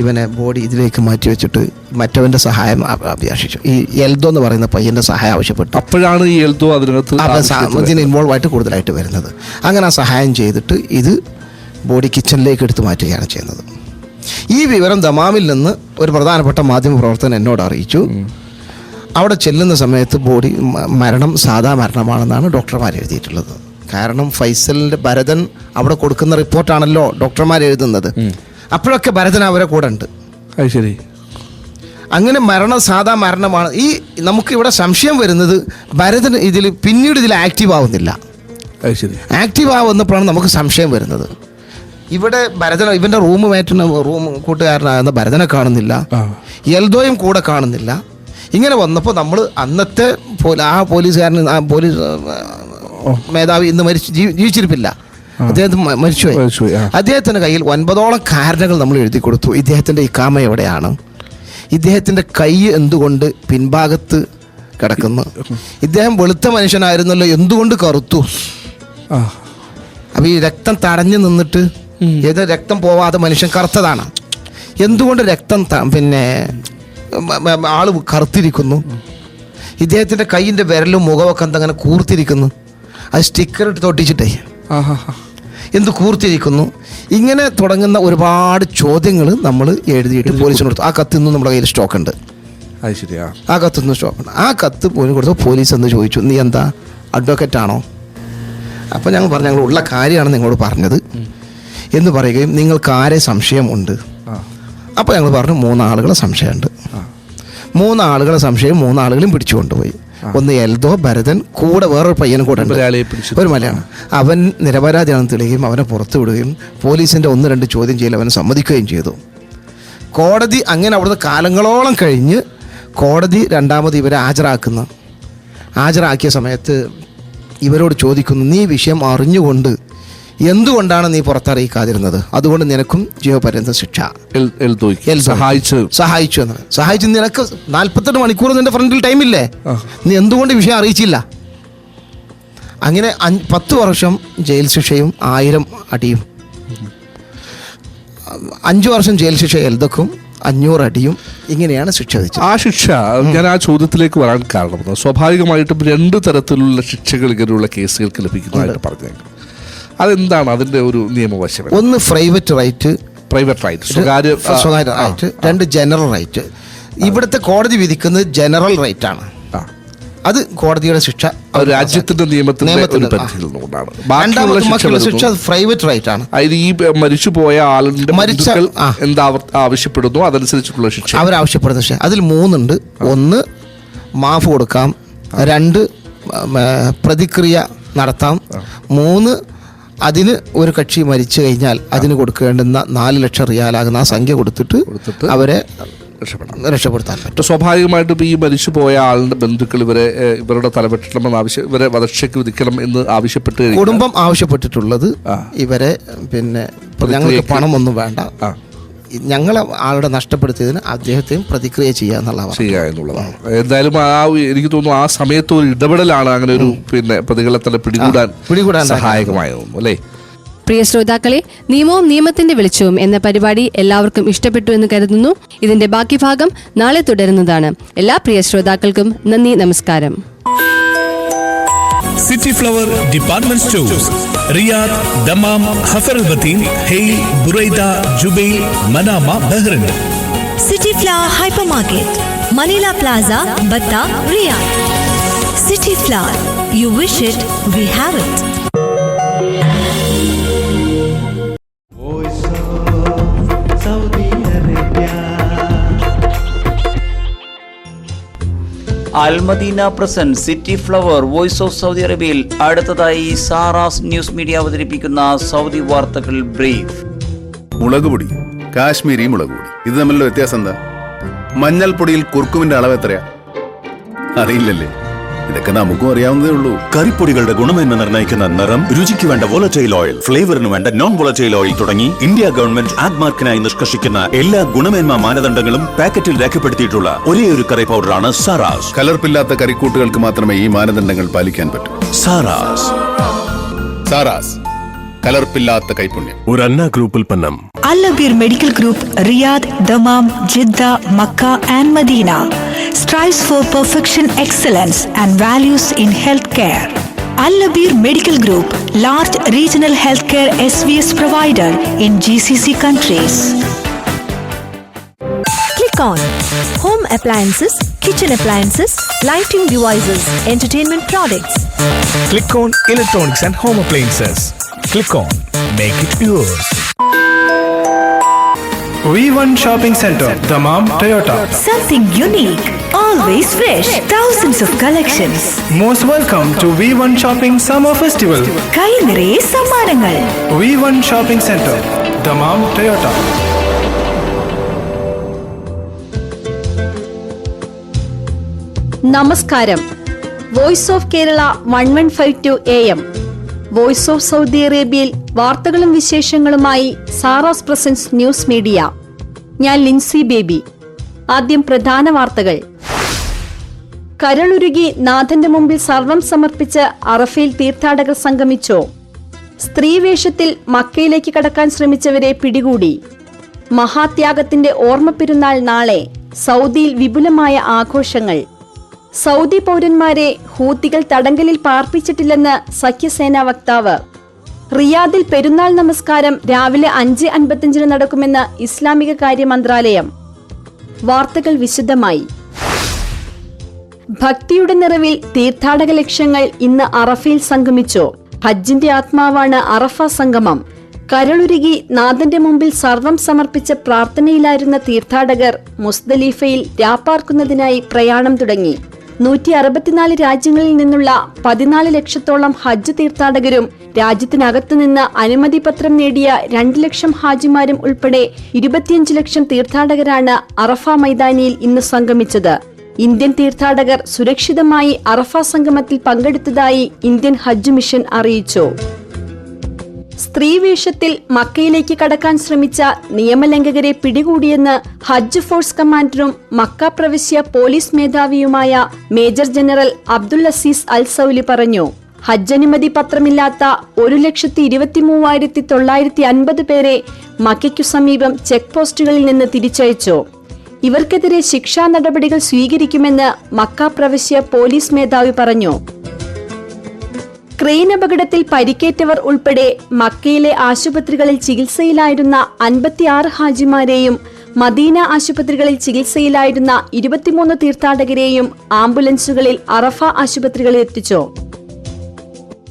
ഇവനെ ബോഡി ഇതിലേക്ക് മാറ്റി വെച്ചിട്ട് മറ്റവൻ്റെ സഹായം അപേക്ഷിച്ചു. ഈ എൽദോ എന്ന് പറയുന്ന പയ്യൻ്റെ സഹായം ആവശ്യപ്പെട്ടു. അപ്പോഴാണ് ഈ എൽദോ ഇതിന് ഇൻവോൾവ് ആയിട്ട് കൂടുതലായിട്ട് വരുന്നത്. അങ്ങനെ ആ സഹായം ചെയ്തിട്ട് ഇത് ബോഡി കിച്ചണിലേക്ക് എടുത്ത് മാറ്റുകയാണ് ചെയ്യുന്നത്. ഈ വിവരം ദമാമിൽ നിന്ന് ഒരു പ്രധാനപ്പെട്ട മാധ്യമപ്രവർത്തകൻ എന്നോട് അറിയിച്ചു. അവിടെ ചെല്ലുന്ന സമയത്ത് ബോഡി മരണം സാധാ മരണമാണെന്നാണ് ഡോക്ടർമാർ എഴുതിയിട്ടുള്ളത്. കാരണം ഫൈസലിൻ്റെ ഭരതൻ അവിടെ കൊടുക്കുന്ന റിപ്പോർട്ടാണല്ലോ ഡോക്ടർമാർ എഴുതുന്നത്. അപ്പോഴൊക്കെ ഭരതൻ അവരെ കൂടെ ഉണ്ട്. ശരി. അങ്ങനെ മരണം സാധാ മരണമാണ്. ഈ നമുക്കിവിടെ സംശയം വരുന്നത് ഭരതൻ പിന്നീട് ഇതിൽ ആക്റ്റീവ് ആവുന്നില്ല. ആക്റ്റീവ് ആവുന്നപ്പോഴാണ് നമുക്ക് സംശയം വരുന്നത്. ഇവിടെ ഭരതൻ ഇവൻ്റെ റൂം കൂട്ടുകാരനാകുന്ന ഭരതനെ കാണുന്നില്ല, എൽദോയും കൂടെ കാണുന്നില്ല. ഇങ്ങനെ വന്നപ്പോൾ നമ്മൾ അന്നത്തെ ആ പോലീസുകാരൻ പോലീസ് മേധാവി ഇന്ന് ജീവിച്ചിരിപ്പില്ല, അദ്ദേഹത്തിന് മരിച്ചുപോയി. അദ്ദേഹത്തിൻ്റെ കയ്യിൽ 9ഓളം കാരണങ്ങൾ നമ്മൾ എഴുതി കൊടുത്തു. ഇദ്ദേഹത്തിൻ്റെ ഇഖാമ എവിടെയാണ്, ഇദ്ദേഹത്തിൻ്റെ കൈ എന്തുകൊണ്ട് പിൻഭാഗത്ത് കിടക്കുന്നു, ഇദ്ദേഹം വെളുത്ത മനുഷ്യനായിരുന്നല്ലോ എന്തുകൊണ്ട് കറുത്തു, അപ്പോൾ ഈ രക്തം തടഞ്ഞു നിന്നിട്ട് ഏത് രക്തം പോവാതെ മനുഷ്യൻ കറുത്തതാണ്, എന്തുകൊണ്ട് രക്തം ആള് കറുത്തിരിക്കുന്നു, ഇദ്ദേഹത്തിൻ്റെ കൈയിൻ്റെ വിരലും മുഖമൊക്കെ എന്തങ്ങനെ കൂർത്തിരിക്കുന്നു, അത് സ്റ്റിക്കർ ഇട്ട് തൊട്ടിച്ചിട്ടേ എന്ത് കൂർത്തിരിക്കുന്നു. ഇങ്ങനെ തുടങ്ങുന്ന ഒരുപാട് ചോദ്യങ്ങൾ നമ്മൾ എഴുതിയിട്ട് പോലീസിന് കൊടുത്തു. ആ കത്തിന്നും നമ്മുടെ കയ്യിൽ സ്റ്റോക്ക് ഉണ്ട്. ആ കത്തിന്നും സ്റ്റോക്ക് ഉണ്ട്. ആ കത്ത് പോലും കൊടുത്തു. പോലീസ് എന്ന് ചോദിച്ചു, നീ എന്താ അഡ്വക്കേറ്റ് ആണോ? അപ്പോൾ ഞങ്ങൾ പറഞ്ഞു, ഞങ്ങൾ ഉള്ള കാര്യമാണ് നിങ്ങളോട് പറഞ്ഞത് എന്ന് പറയുകയും നിങ്ങൾക്ക് ആരെ സംശയമുണ്ട്? അപ്പോൾ ഞങ്ങൾ പറഞ്ഞു 3 ആളുകളെ സംശയമുണ്ട്. 3 ആളുകളെ സംശയം 3 ആളുകളും പിടിച്ചു കൊണ്ടുപോയി. ഒന്ന് എൽദോ, ഭരതൻ, കൂടെ വേറൊരു പയ്യനും കൂടെ ഉണ്ട്, ഒരു മലയാളം. അവൻ നിരപരാധിയാണെന്ന് തെളിയുകയും അവനെ പുറത്തു വിടുകയും പോലീസിൻ്റെ 1-2 ചോദ്യം ചെയ്യൽ അവനെ സമ്മതിക്കുകയും ചെയ്തു. കോടതി അങ്ങനെ അവിടുത്തെ കാലങ്ങളോളം കഴിഞ്ഞ് കോടതി രണ്ടാമത് ഇവരെ ഹാജരാക്കിയ സമയത്ത് ഇവരോട് ചോദിക്കുന്നു, നീ വിഷയം അറിഞ്ഞുകൊണ്ട് എന്തുകൊണ്ടാണ് നീ പുറത്തറിയിക്കാതിരുന്നത്? അതുകൊണ്ട് നിനക്കും ജീവപര്യന്ത ശിക്ഷ. സഹായിച്ചു എന്ന് സഹായിച്ചു. നിനക്ക് 48 മണിക്കൂർ നിന്റെ ഫ്രണ്ടിൽ ടൈമില്ലേ, നീ എന്തുകൊണ്ട് വിഷയം അറിയിച്ചില്ല? അങ്ങനെ 10 വർഷം ജയിൽ ശിക്ഷയും 1000 അടിയും. 5 വർഷം ജയിൽ ശിക്ഷ എൽദക്കും 500 അടിയും. ഇങ്ങനെയാണ് ശിക്ഷ വിധിച്ചത്. ആ ശിക്ഷ ഞാൻ ആ ചോദ്യത്തിലേക്ക് വരാൻ കാരണം സ്വാഭാവികമായിട്ടും 2 തരത്തിലുള്ള ശിക്ഷകൾ ഇങ്ങനെയുള്ള കേസുകൾക്ക് ലഭിക്കുന്നതായിട്ട് പറഞ്ഞേക്കാം. അതെന്താണ് അതിൻ്റെ ഒരു നിയമവശം? ഒന്ന് പ്രൈവറ്റ് റൈറ്റ്, സ്വകാര്യ റൈറ്റ്. 2 general right. ഇവിടുത്തെ കോടതി വിധിക്കുന്നത് ജനറൽ റൈറ്റ് ആണ്. അത് കോടതിയുടെ ശിക്ഷ രാജ്യത്തിന്റെ നിയമത്തിന്റെ ശിക്ഷ പ്രൈവറ്റ് റൈറ്റ് ആണ്. ഈ മരിച്ചുപോയ ആളിന്റെ എന്താ ആവശ്യപ്പെടുന്നു അതനുസരിച്ചുള്ള ശിക്ഷ അവരാവശ്യപ്പെടുന്ന ശിക്ഷ. അതിൽ 3 ഉണ്ട്. 1 മാഫ് കൊടുക്കാം, 2 പ്രതിക്രിയ നടത്താം, 3 അതിന് ഒരു കക്ഷി മരിച്ചു കഴിഞ്ഞാൽ അതിന് കൊടുക്കേണ്ടുന്ന 4 ലക്ഷം റിയാലാകുന്ന ആ സംഖ്യ കൊടുത്തിട്ട് അവരെ രക്ഷപ്പെടുത്താൻ പറ്റും. സ്വാഭാവികമായിട്ടും ഈ മരിച്ചു പോയ ആളുടെ ബന്ധുക്കൾ ഇവരുടെ തലപെട്ടണമെന്ന് ഇവരെ വധശിക്ഷയ്ക്ക് വിധിക്കണം എന്ന് ആവശ്യപ്പെട്ട് കുടുംബം ആവശ്യപ്പെട്ടിട്ടുള്ളത് ഇവരെ ഞങ്ങൾക്ക് പണമൊന്നും വേണ്ട, ഞങ്ങളെ ആളുടെ നഷ്ടപ്പെടുത്തിയതിന് അദ്ദേഹത്തെയും പ്രതിക്രിയ ചെയ്യുക എന്നുള്ളതാണ്. എന്തായാലും എനിക്ക് തോന്നുന്നു ആ സമയത്ത് ഒരു ഇടപെടലാണ് അങ്ങനെ ഒരു പ്രതികളെ തന്നെ പിടികൂടാൻ സഹായകമായത് അല്ലേ? പ്രിയ ശ്രോതാക്കളെ, നിയമവും നിയമത്തിന്റെ വെളിച്ചവും എന്ന പരിപാടി എല്ലാവർക്കും ഇഷ്ടപ്പെട്ടു എന്ന് കരുതുന്നു. ഇതിന്റെ ബാക്കി ഭാഗം നാളെ തുടരുന്നതാണ്. എല്ലാ പ്രിയ ശ്രോതാക്കൾക്കും നന്ദി, നമസ്കാരം. City Flower department stores, Riyadh, Dammam, Hafar Al Batin, Hail, Buraidah, Jubail, Manama, Bahrain. City Flower hyper market, മലീല plaza, Batha, Riyadh. City Flower, you wish it, we have it. Voice of Saudi Arabia. Al Madina present city flower voice of Saudi അറേബ്യയിൽ അടുത്തതായി Sara's news media അവതരിപ്പിക്കുന്ന സൗദി വാർത്തകൾ brief. മുളക് പൊടി, കാശ്മീരി മുളക് പൊടി, ഇത് തമ്മിലുള്ള വ്യത്യാസം എന്താ? മഞ്ഞൾപ്പൊടിയിൽ കുർക്കുമിന്റെ അളവ് എത്രയാ അറിയില്ലല്ലേ? ഇതൊക്കെ നമുക്കും അറിയാവുന്നതേ ഉള്ളൂ. കറിപ്പൊടികളുടെ ഗുണമേന്മ നിർണ്ണയിക്കുന്ന നിറം, രുചിക്ക് വേണ്ട വോളറ്റൈൽ ഓയിൽ, ഫ്ലേവറിന് വേണ്ട നോൺ വോളറ്റൈൽ ഓയിൽ തുടങ്ങി ഇന്ത്യ ഗവൺമെന്റ് ആഡ് മാർക്കിനായി നിഷ്കർഷിക്കുന്ന എല്ലാ ഗുണമേന്മ മാനദണ്ഡങ്ങളും പാക്കറ്റിൽ രേഖപ്പെടുത്തിയിട്ടുള്ള ഒരേയൊരു കറി പൗഡറാണ് സാറാസ്. കലർപ്പില്ലാത്ത കറിക്കൂട്ടുകൾക്ക് മാത്രമേ ഈ മാനദണ്ഡങ്ങൾ പാലിക്കാൻ പറ്റൂ. സാറാസ്, കലർപ്പില്ലാത്ത കൈപുണ്യം. ഒരു അന്ന ഗ്രൂപ്പ് ഉൽപ്പന്നം. Al-Labir Medical Group, Riyadh, Dammam, Jeddah, Makkah and Medina strives for perfection, excellence and values in healthcare. Al-Labir Medical Group, large regional healthcare SVS provider in GCC countries. Click on home appliances, kitchen appliances, lighting devices, entertainment products. Click on electronics and home appliances. Click on make it yours. V1 Shopping Center, Dammam, Toyota. Something unique, always fresh, thousands of collections. Most welcome to V1 Shopping Summer Festival. കൈ നിറയെ സമ്മാനങ്ങൾ. V1 Shopping Center, Dammam, Toyota. നമസ്കാരം. Voice of Kerala 1152 AM, voice of Saudi അറേബ്യയിൽ വാർത്തകളും വിശേഷങ്ങളുമായി Sara's presence news media. ഞാൻ Lincy baby. ആദ്യം പ്രധാന വാർത്തകൾ. കരളുരുകി നാഥന്റെ മുമ്പിൽ സർവം സമർപ്പിച്ച് അറഫയിൽ തീർത്ഥാടകർ സംഗമിച്ചോ? സ്ത്രീവേഷത്തിൽ മക്കയിലേക്ക് കടക്കാൻ ശ്രമിച്ചവരെ പിടികൂടി. മഹാത്യാഗത്തിന്റെ ഓർമ്മ പെരുന്നാൾ നാളെ. സൗദിയിൽ വിപുലമായ ആഘോഷങ്ങൾ. സൗദി പൗരന്മാരെ ഹൂത്തികൾ തടങ്കലിൽ പാർപ്പിച്ചിട്ടില്ലെന്ന് സഖ്യസേനാ വക്താവ്. റിയാദിൽ പെരുന്നാൾ നമസ്കാരം രാവിലെ 5:55 നടക്കുമെന്ന് ഇസ്ലാമിക കാര്യ മന്ത്രാലയം. വാർത്തകൾ വിശദമായി. ഭക്തിയുടെ നിറവിൽ തീർത്ഥാടക ലക്ഷ്യങ്ങൾ ഇന്ന് അറഫയിൽ സംഗമിച്ചു. ഹജ്ജിന്റെ ആത്മാവാണ് അറഫ സംഗമം. കരളുരുകി നാഥന്റെ മുമ്പിൽ സർവം സമർപ്പിച്ച പ്രാർത്ഥനയിലായിരുന്ന തീർത്ഥാടകർ മുസ്ദലിഫയിൽ രാപ്പാർക്കുന്നതിനായി പ്രയാണം തുടങ്ങി. 164 രാജ്യങ്ങളിൽ നിന്നുള്ള 14 ലക്ഷത്തോളം ഹജ്ജ് തീർത്ഥാടകരും രാജ്യത്തിനകത്തുനിന്ന് അനുമതി പത്രം നേടിയ 2 ലക്ഷം ഹാജിമാരും ഉൾപ്പെടെ 25 ലക്ഷം തീർത്ഥാടകരാണ് അറഫ മൈതാനിയിൽ ഇന്ന് സംഗമിച്ചത്. ഇന്ത്യൻ തീർത്ഥാടകർ സുരക്ഷിതമായി അറഫ സംഗമത്തിൽ പങ്കെടുത്തതായി ഇന്ത്യൻ ഹജ്ജ് മിഷൻ അറിയിച്ചു. സ്ത്രീവേഷത്തിൽ മക്കയിലേക്ക് കടക്കാൻ ശ്രമിച്ച നിയമലംഘകരെ പിടികൂടിയെന്ന് ഹജ്ജ് ഫോഴ്സ് കമാൻഡറും മക്ക പ്രവിശ്യ പോലീസ് മേധാവിയുമായ major general Abdul Aziz Al സൗലി പറഞ്ഞു. ഹജ്ജ് അനുമതി പത്രമില്ലാത്ത 1,23,950 പേരെ മക്കയ്ക്കു സമീപം ചെക്ക് പോസ്റ്റുകളിൽ നിന്ന് തിരിച്ചയച്ചു. ഇവർക്കെതിരെ ശിക്ഷാ നടപടികൾ സ്വീകരിക്കുമെന്ന് മക്ക പ്രവിശ്യ പോലീസ് മേധാവി പറഞ്ഞു. ക്രെയിൻ അപകടത്തിൽ പരിക്കേറ്റവർ ഉൾപ്പെടെ മക്കയിലെ ആശുപത്രികളിൽ ചികിത്സയിലായിരുന്ന 56 ഹാജിമാരെയും മദീന ആശുപത്രികളിൽ ചികിത്സയിലായിരുന്ന 23 തീർത്ഥാടകരെയും ആംബുലൻസുകളിൽ അറഫ ആശുപത്രികളിൽ എത്തിച്ചു.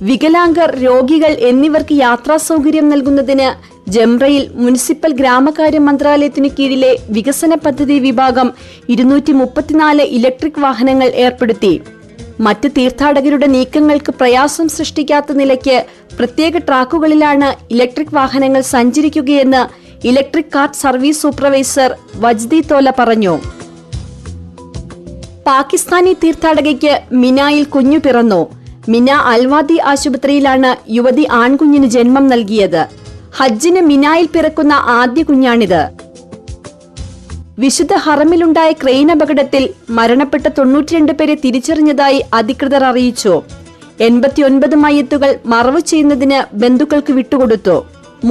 വികലാംഗർ, രോഗികൾ എന്നിവർക്ക് യാത്രാ സൗകര്യം നൽകുന്നതിന് ജംറയിൽ മുനിസിപ്പൽ ഗ്രാമകാര്യ മന്ത്രാലയത്തിനു കീഴിലെ വികസന പദ്ധതി വിഭാഗം 234 ഇലക്ട്രിക് വാഹനങ്ങൾ ഏർപ്പെടുത്തി. മറ്റ് തീർത്ഥാടകരുടെ നീക്കങ്ങൾക്ക് പ്രയാസം സൃഷ്ടിക്കാത്ത നിലയ്ക്ക് പ്രത്യേക ട്രാക്കുകളിലാണ് ഇലക്ട്രിക് വാഹനങ്ങൾ സഞ്ചരിക്കുകയെന്ന് electric car service supervisor Wajdi തോല പറഞ്ഞു. പാകിസ്ഥാനി തീർത്ഥാടകയ്ക്ക് മിനായിൽ കുഞ്ഞു പിറന്നു. മിന അൽവാദി ആശുപത്രിയിലാണ് യുവതി ആൺകുഞ്ഞിന് ജന്മം നൽകിയത്. ഹജ്ജിന് മിനായിൽ പിറക്കുന്ന ആദ്യ കുഞ്ഞാണിത്. വിശുദ്ധ ഹറമിലുണ്ടായ ക്രെയിൻ അപകടത്തിൽ മരണപ്പെട്ട 92 പേരെ തിരിച്ചറിഞ്ഞതായി അധികൃതർ അറിയിച്ചു. 89 മയ്യത്തുകൾ മറവു ചെയ്യുന്നതിന് ബന്ധുക്കൾക്ക് വിട്ടുകൊടുത്തു.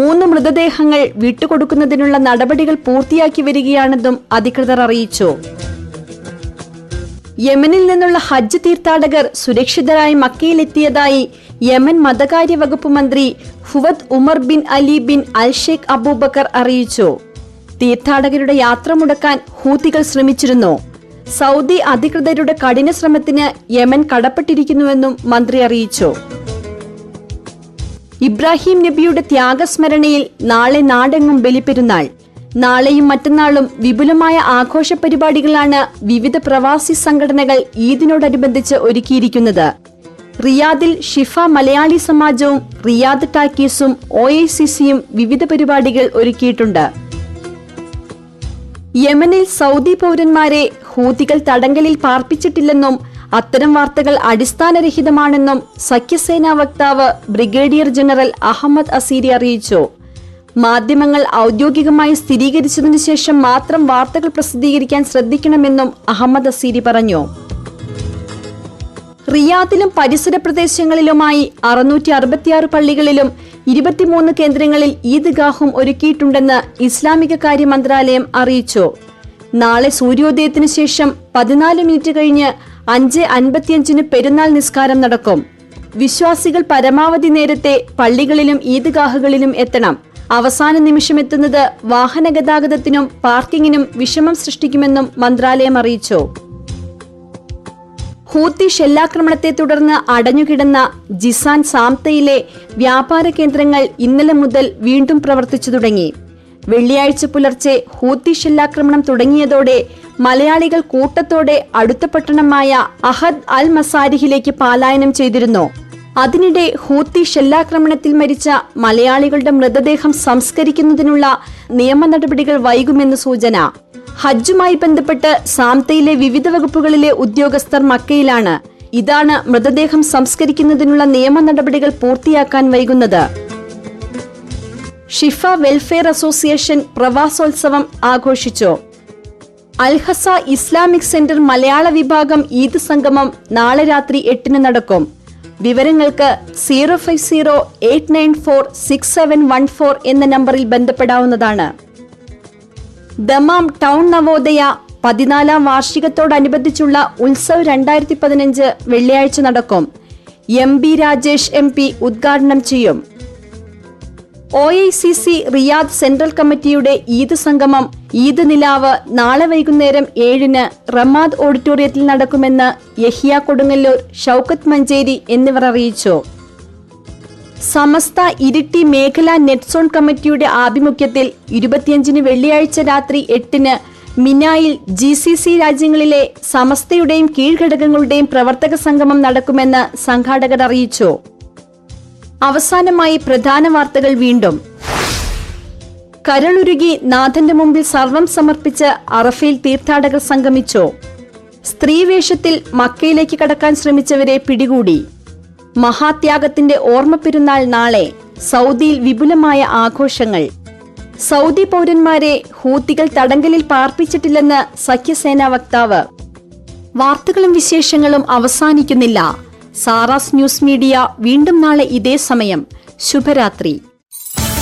3 മൃതദേഹങ്ങൾ വിട്ടുകൊടുക്കുന്നതിനുള്ള നടപടികൾ പൂർത്തിയാക്കി വരികയാണെന്നും അധികൃതർ അറിയിച്ചു. യമനിൽ നിന്നുള്ള ഹജ്ജ് തീർത്ഥാടകർ സുരക്ഷിതരായി മക്കയിലെത്തിയതായി യമൻ മതകാര്യ വകുപ്പ് മന്ത്രി ഫുവദ് ഉമർ ബിൻ അലി ബിൻ അൽ ഷേഖ് അബൂബക്കർ അറിയിച്ചു. തീർത്ഥാടകരുടെ യാത്ര മുടക്കാൻ ഹൂത്തികൾ ശ്രമിച്ചിരുന്നു. സൗദി അധികൃതരുടെ കഠിന ശ്രമത്തിന് യമൻ കടപ്പെട്ടിരിക്കുന്നുവെന്നും മന്ത്രി അറിയിച്ചു. ഇബ്രാഹിം നബിയുടെ ത്യാഗസ്മരണയിൽ നാളെ നാടെങ്ങും ബലിപ്പെരുന്നാൾ. നാളെയും മറ്റന്നാളും വിപുലമായ ആഘോഷ പരിപാടികളാണ് വിവിധ പ്രവാസി സംഘടനകൾ ഈദിനോടനുബന്ധിച്ച് ഒരുക്കിയിരിക്കുന്നത്. റിയാദിൽ ഷിഫ മലയാളി സമാജവും റിയാദ് ടാക്കീസും OICCയും വിവിധ പരിപാടികൾ ഒരുക്കിയിട്ടുണ്ട്. യമനിൽ സൗദി പൗരന്മാരെ ഹൂതികൾ തടങ്കലിൽ പാർപ്പിച്ചിട്ടില്ലെന്നും അത്തരം വാർത്തകൾ അടിസ്ഥാനരഹിതമാണെന്നും സഖ്യസേനാ വക്താവ് ബ്രിഗേഡിയർ ജനറൽ അഹമ്മദ് അസീരി അറിയിച്ചു. മാധ്യമങ്ങൾ ഔദ്യോഗികമായി സ്ഥിരീകരിച്ചതിനു ശേഷം മാത്രം വാർത്തകൾ പ്രസിദ്ധീകരിക്കാൻ ശ്രദ്ധിക്കണമെന്നും അഹമ്മദ് അസീരി പറഞ്ഞു. റിയാദിലും പരിസര പ്രദേശങ്ങളിലുമായി 666 പള്ളികളിലും 23 കേന്ദ്രങ്ങളിൽ ഈദ്ഗാഹും ഒരുക്കിയിട്ടുണ്ടെന്ന് ഇസ്ലാമിക കാര്യ മന്ത്രാലയം അറിയിച്ചു. നാളെ സൂര്യോദയത്തിനു ശേഷം 14 മിനിറ്റ് കഴിഞ്ഞ് 5:55 പെരുന്നാൾ നിസ്കാരം നടക്കും. വിശ്വാസികൾ പരമാവധി നേരത്തെ പള്ളികളിലും ഈദ്ഗാഹുകളിലും എത്തണം. അവസാന നിമിഷം എത്തുന്നത് വാഹന ഗതാഗതത്തിനും പാർക്കിങ്ങിനും വിഷമം സൃഷ്ടിക്കുമെന്നും മന്ത്രാലയം അറിയിച്ചു. ഹൂത്തി ഷെല്ലാക്രമണത്തെ തുടർന്ന് അടഞ്ഞുകിടന്ന ജിസാൻ സാംതയിലെ വ്യാപാര കേന്ദ്രങ്ങൾ ഇന്നലെ മുതൽ വീണ്ടും പ്രവർത്തിച്ചു തുടങ്ങി. വെള്ളിയാഴ്ച പുലർച്ചെ ഹൂത്തി ഷെല്ലാക്രമണം തുടങ്ങിയതോടെ മലയാളികൾ കൂട്ടത്തോടെ അടുത്ത പട്ടണമായ അഹദ് അൽ മസാരിഹിലേക്ക് പലായനം ചെയ്തിരുന്നു. അതിനിടെ ഹൂത്തി ഷെല്ലാക്രമണത്തിൽ മരിച്ച മലയാളികളുടെ മൃതദേഹം സംസ്കരിക്കുന്നതിനുള്ള നിയമ നടപടികൾ വൈകുമെന്ന് സൂചന. ഹജ്ജുമായി ബന്ധപ്പെട്ട് സാംതയിലെ വിവിധ വകുപ്പുകളിലെ ഉദ്യോഗസ്ഥർ മക്കയിലാണ്. ഇതാണ് മൃതദേഹം സംസ്കരിക്കുന്നതിനുള്ള നിയമ നടപടികൾ പൂർത്തിയാക്കാൻ വൈകുന്നത്. ഷിഫ വെൽഫെയർ അസോസിയേഷൻ പ്രവാസോത്സവം ആഘോഷിച്ചു. അൽഹസ ഇസ്ലാമിക് സെന്റർ മലയാള വിഭാഗം ഈദ് സംഗമം നാളെ രാത്രി 8 നടക്കും. വിവരങ്ങൾക്ക് 050-894-6714 എന്ന നമ്പറിൽ ബന്ധപ്പെടാവുന്നതാണ്. ദമാം ടൗൺ നവോദയ 14ാം വാർഷികത്തോടനുബന്ധിച്ചുള്ള ഉത്സവ് 2015 വെള്ളിയാഴ്ച നടക്കും. MB രാജേഷ് MP ഉദ്ഘാടനം ചെയ്യും. OICC റിയാദ് സെൻട്രൽ കമ്മിറ്റിയുടെ ഈദ് സംഗമം ഈദ് നിലാവ് നാളെ വൈകുന്നേരം 7 റമാദ് ഓഡിറ്റോറിയത്തിൽ നടക്കുമെന്ന് യഹിയ കൊടുങ്ങല്ലൂർ, ഷൌക്കത്ത് മഞ്ചേരി എന്നിവർ അറിയിച്ചു. സമസ്ത ഇരിട്ടി മേഖലാ നെറ്റ് സോൺ കമ്മിറ്റിയുടെ ആഭിമുഖ്യത്തിൽ 25 വെള്ളിയാഴ്ച രാത്രി 8 മിനായിൽ GCC രാജ്യങ്ങളിലെ സമസ്തയുടെയും കീഴ്ഘടകങ്ങളുടെയും പ്രവർത്തക സംഗമം നടക്കുമെന്ന് സംഘാടകർ അറിയിച്ചു. അവസാനമായി പ്രധാന വാർത്തകൾ വീണ്ടും. കരളുരുകി നാഥന്റെ മുമ്പിൽ സർവം സമർപ്പിച്ച് അറഫയിൽ തീർത്ഥാടകർ സംഗമിച്ചു. സ്ത്രീവേഷത്തിൽ മക്കയിലേക്ക് കടക്കാൻ ശ്രമിച്ചവരെ പിടികൂടി. മഹാത്യാഗത്തിന്റെ ഓർമ്മ പെരുന്നാൾ നാളെ. സൗദിയിൽ വിപുലമായ ആഘോഷങ്ങൾ. സൗദി പൗരന്മാരെ ഹൂത്തികൾ തടങ്കലിൽ പാർപ്പിച്ചിട്ടില്ലെന്ന് സഖ്യസേനാ വക്താവ്. വാർത്തകളും വിശേഷങ്ങളും അവസാനിക്കുന്നില്ല. സാറാസ് ന്യൂസ് മീഡിയ വീണ്ടും നാളെ ഇതേ സമയം. ശുഭരാത്രി.